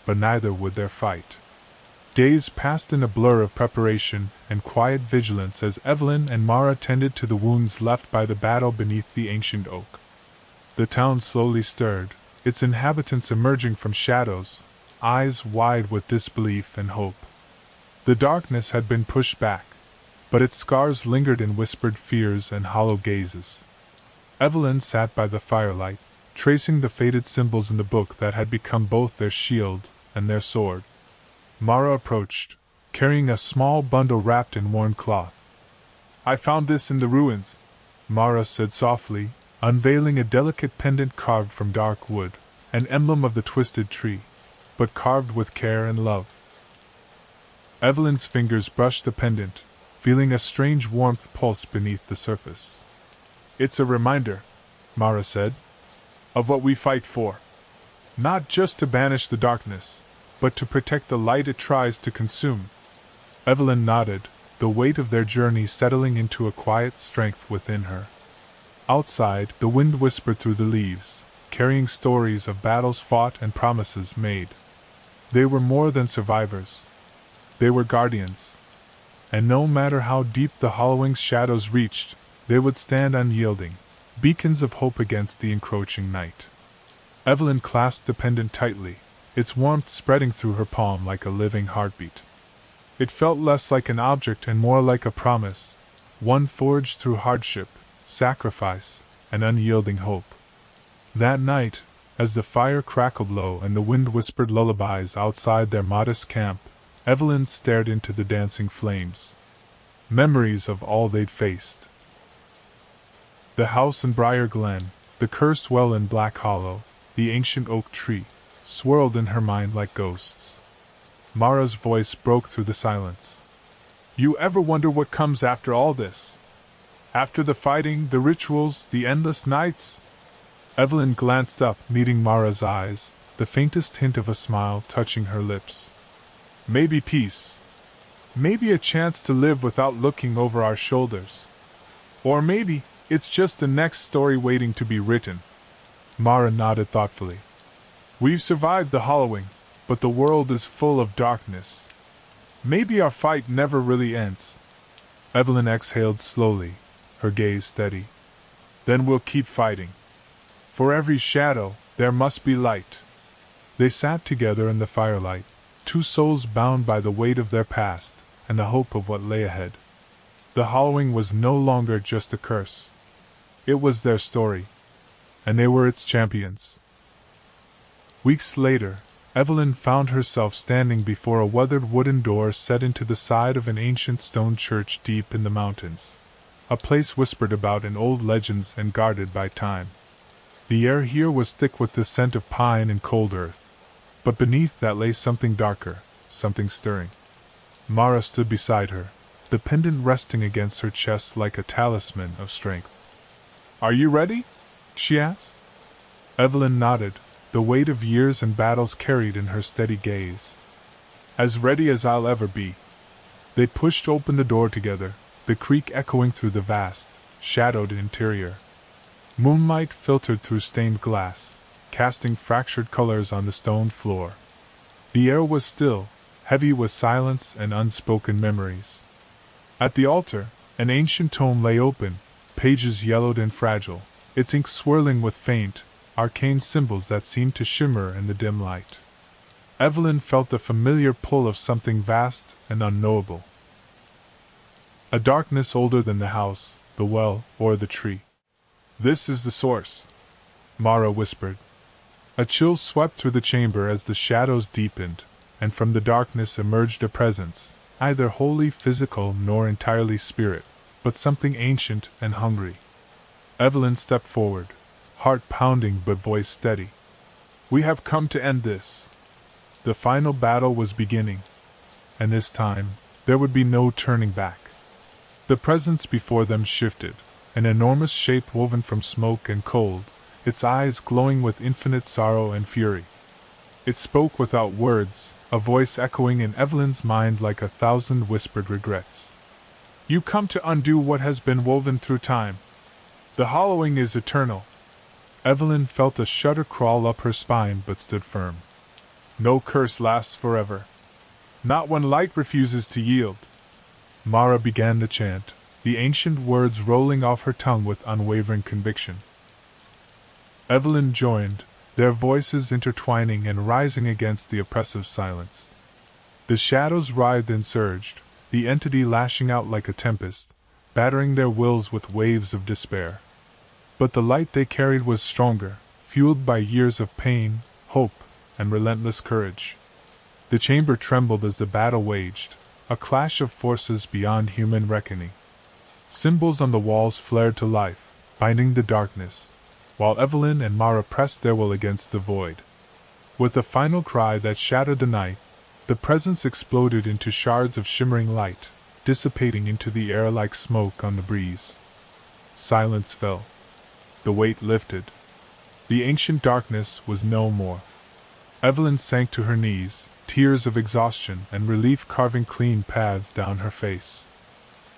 but neither would their fight. Days passed in a blur of preparation and quiet vigilance as Evelyn and Mara tended to the wounds left by the battle beneath the ancient oak. The town slowly stirred, its inhabitants emerging from shadows, eyes wide with disbelief and hope. The darkness had been pushed back, but its scars lingered in whispered fears and hollow gazes. Evelyn sat by the firelight, tracing the faded symbols in the book that had become both their shield and their sword. Mara approached, carrying a small bundle wrapped in worn cloth. "I found this in the ruins," Mara said softly, unveiling a delicate pendant carved from dark wood, an emblem of the twisted tree, but carved with care and love. Evelyn's fingers brushed the pendant, feeling a strange warmth pulse beneath the surface. "It's a reminder," Mara said, "of what we fight for. Not just to banish the darkness, but to protect the light it tries to consume." Evelyn nodded, the weight of their journey settling into a quiet strength within her. Outside, the wind whispered through the leaves, carrying stories of battles fought and promises made. They were more than survivors. They were guardians. And no matter how deep the hollowing shadows reached, they would stand unyielding, beacons of hope against the encroaching night. Evelyn clasped the pendant tightly, its warmth spreading through her palm like a living heartbeat. It felt less like an object and more like a promise, one forged through hardship, sacrifice, and unyielding hope. That night, as the fire crackled low and the wind whispered lullabies outside their modest camp, Evelyn stared into the dancing flames. Memories of all they'd faced. The house in Briar Glen, the cursed well in Black Hollow, the ancient oak tree, swirled in her mind like ghosts. Mara's voice broke through the silence. You ever wonder what comes after all this? After the fighting, the rituals, the endless nights? Evelyn glanced up, meeting Mara's eyes, the faintest hint of a smile touching her lips. Maybe peace. Maybe a chance to live without looking over our shoulders. Or maybe it's just the next story waiting to be written. Mara nodded thoughtfully. We've survived the hollowing, but the world is full of darkness. Maybe our fight never really ends. Evelyn exhaled slowly, her gaze steady. Then we'll keep fighting. For every shadow, there must be light. They sat together in the firelight, two souls bound by the weight of their past and the hope of what lay ahead. The hollowing was no longer just a curse. It was their story, and they were its champions. Weeks later, Evelyn found herself standing before a weathered wooden door set into the side of an ancient stone church deep in the mountains, a place whispered about in old legends and guarded by time. The air here was thick with the scent of pine and cold earth, but beneath that lay something darker, something stirring. Mara stood beside her, the pendant resting against her chest like a talisman of strength. Are you ready? She asked. Evelyn nodded, the weight of years and battles carried in her steady gaze. As ready as I'll ever be. They pushed open the door together, the creak echoing through the vast, shadowed interior. Moonlight filtered through stained glass, casting fractured colors on the stone floor. The air was still, heavy with silence and unspoken memories. At the altar, an ancient tome lay open, pages yellowed and fragile, its ink swirling with faint, arcane symbols that seemed to shimmer in the dim light. Evelyn felt the familiar pull of something vast and unknowable. A darkness older than the house, the well, or the tree. This is the source, Mara whispered. A chill swept through the chamber as the shadows deepened, and from the darkness emerged a presence, neither wholly physical nor entirely spirit, but something ancient and hungry. Evelyn stepped forward, heart pounding but voice steady. We have come to end this. The final battle was beginning, and this time, there would be no turning back. The presence before them shifted, an enormous shape woven from smoke and cold, its eyes glowing with infinite sorrow and fury. It spoke without words, a voice echoing in Evelyn's mind like 1,000 whispered regrets. You come to undo what has been woven through time. The hollowing is eternal. Evelyn felt a shudder crawl up her spine but stood firm. No curse lasts forever. Not when light refuses to yield. Mara began to chant, the ancient words rolling off her tongue with unwavering conviction. Evelyn joined, their voices intertwining and rising against the oppressive silence. The shadows writhed and surged, the entity lashing out like a tempest, battering their wills with waves of despair. But the light they carried was stronger, fueled by years of pain, hope, and relentless courage. The chamber trembled as the battle waged, a clash of forces beyond human reckoning. Symbols on the walls flared to life, binding the darkness, while Evelyn and Mara pressed their will against the void. With a final cry that shattered the night, the presence exploded into shards of shimmering light, dissipating into the air like smoke on the breeze. Silence fell. The weight lifted. The ancient darkness was no more. Evelyn sank to her knees, tears of exhaustion and relief carving clean paths down her face.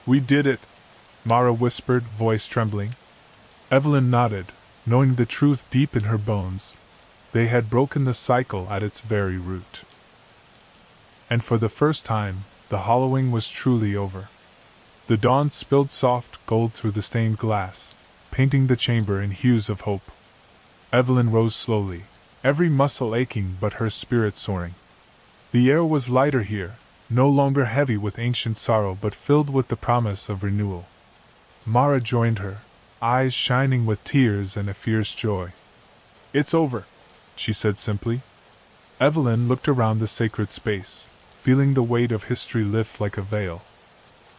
We did it, Mara whispered, voice trembling. Evelyn nodded, knowing the truth deep in her bones. They had broken the cycle at its very root. And for the first time, the hollowing was truly over. The dawn spilled soft gold through the stained glass, painting the chamber in hues of hope. Evelyn rose slowly, every muscle aching but her spirit soaring. The air was lighter here, no longer heavy with ancient sorrow but filled with the promise of renewal. Mara joined her, eyes shining with tears and a fierce joy. "It's over," she said simply. Evelyn looked around the sacred space, feeling the weight of history lift like a veil.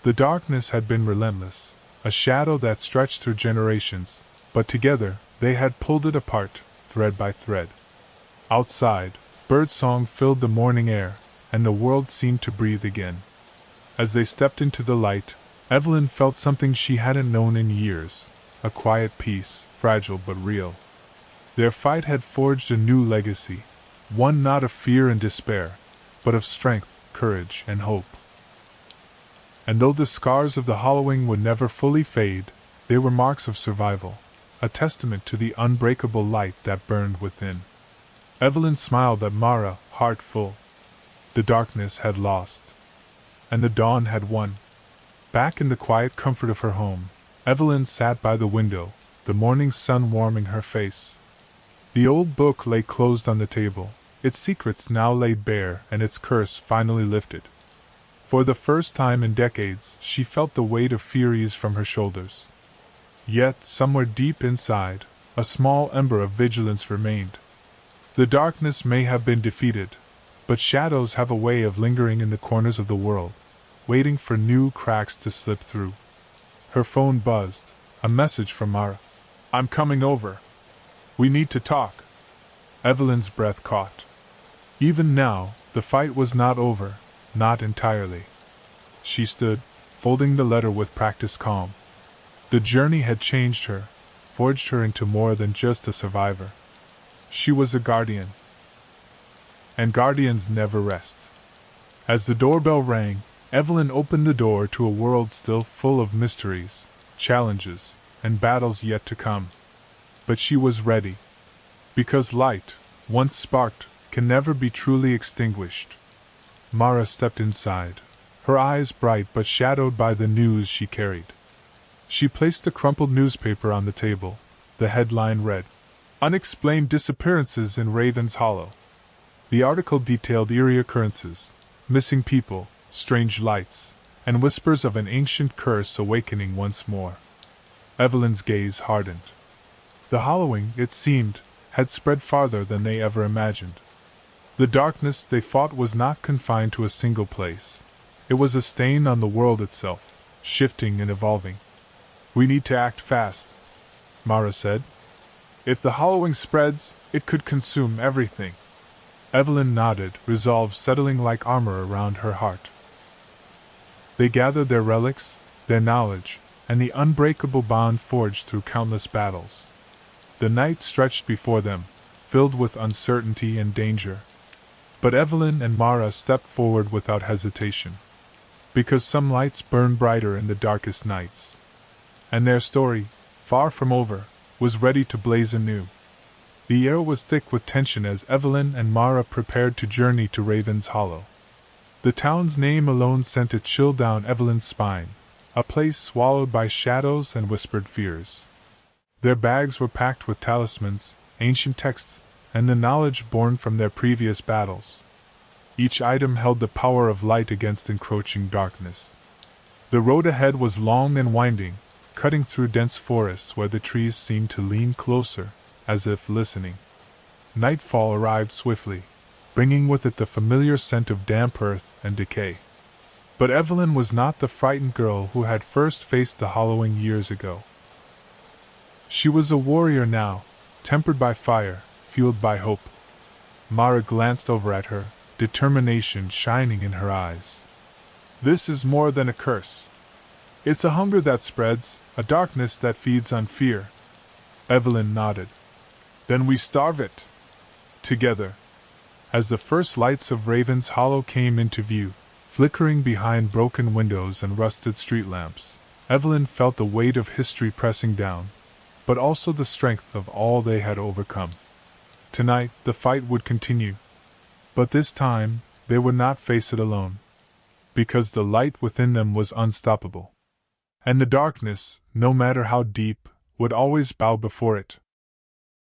The darkness had been relentless, a shadow that stretched through generations, but together they had pulled it apart, thread by thread. Outside, birdsong filled the morning air, and the world seemed to breathe again. As they stepped into the light, Evelyn felt something she hadn't known in years, a quiet peace, fragile but real. Their fight had forged a new legacy, one not of fear and despair, but of strength, courage, and hope. And though the scars of the hollowing would never fully fade, they were marks of survival, a testament to the unbreakable light that burned within. Evelyn smiled at Mara, heart full. The darkness had lost, and the dawn had won. Back in the quiet comfort of her home, Evelyn sat by the window, the morning sun warming her face. The old book lay closed on the table, its secrets now laid bare and its curse finally lifted. For the first time in decades, she felt the weight of fear ease from her shoulders. Yet, somewhere deep inside, a small ember of vigilance remained. The darkness may have been defeated, but shadows have a way of lingering in the corners of the world, waiting for new cracks to slip through. Her phone buzzed, a message from Mara. "I'm coming over. We need to talk." Evelyn's breath caught. Even now, the fight was not over, not entirely. She stood, folding the letter with practiced calm. The journey had changed her, forged her into more than just a survivor. She was a guardian. And guardians never rest. As the doorbell rang, Evelyn opened the door to a world still full of mysteries, challenges, and battles yet to come. But she was ready. Because light, once sparked, can never be truly extinguished. Mara stepped inside, her eyes bright but shadowed by the news she carried. She placed the crumpled newspaper on the table. The headline read, "Unexplained Disappearances in Raven's Hollow." The article detailed eerie occurrences, missing people, strange lights, and whispers of an ancient curse awakening once more. Evelyn's gaze hardened. The hollowing, it seemed, had spread farther than they ever imagined. The darkness they fought was not confined to a single place. It was a stain on the world itself, shifting and evolving. "We need to act fast," Mara said. "If the hollowing spreads, it could consume everything." Evelyn nodded, resolve settling like armor around her heart. They gathered their relics, their knowledge, and the unbreakable bond forged through countless battles. The night stretched before them, filled with uncertainty and danger. But Evelyn and Mara stepped forward without hesitation. Because some lights burn brighter in the darkest nights. And their story, far from over, was ready to blaze anew. The air was thick with tension as Evelyn and Mara prepared to journey to Raven's Hollow. The town's name alone sent a chill down Evelyn's spine, a place swallowed by shadows and whispered fears. Their bags were packed with talismans, ancient texts, and the knowledge born from their previous battles. Each item held the power of light against encroaching darkness. The road ahead was long and winding, cutting through dense forests where the trees seemed to lean closer, as if listening. Nightfall arrived swiftly, bringing with it the familiar scent of damp earth and decay. But Evelyn was not the frightened girl who had first faced the hollowing years ago. She was a warrior now, tempered by fire, fueled by hope. Mara glanced over at her, determination shining in her eyes. "This is more than a curse. It's a hunger that spreads, a darkness that feeds on fear." Evelyn nodded. "Then we starve it. Together." As the first lights of Raven's Hollow came into view, flickering behind broken windows and rusted street lamps, Evelyn felt the weight of history pressing down. but also the strength of all they had overcome. Tonight, the fight would continue. But this time, they would not face it alone. Because the light within them was unstoppable. And the darkness, no matter how deep, would always bow before it.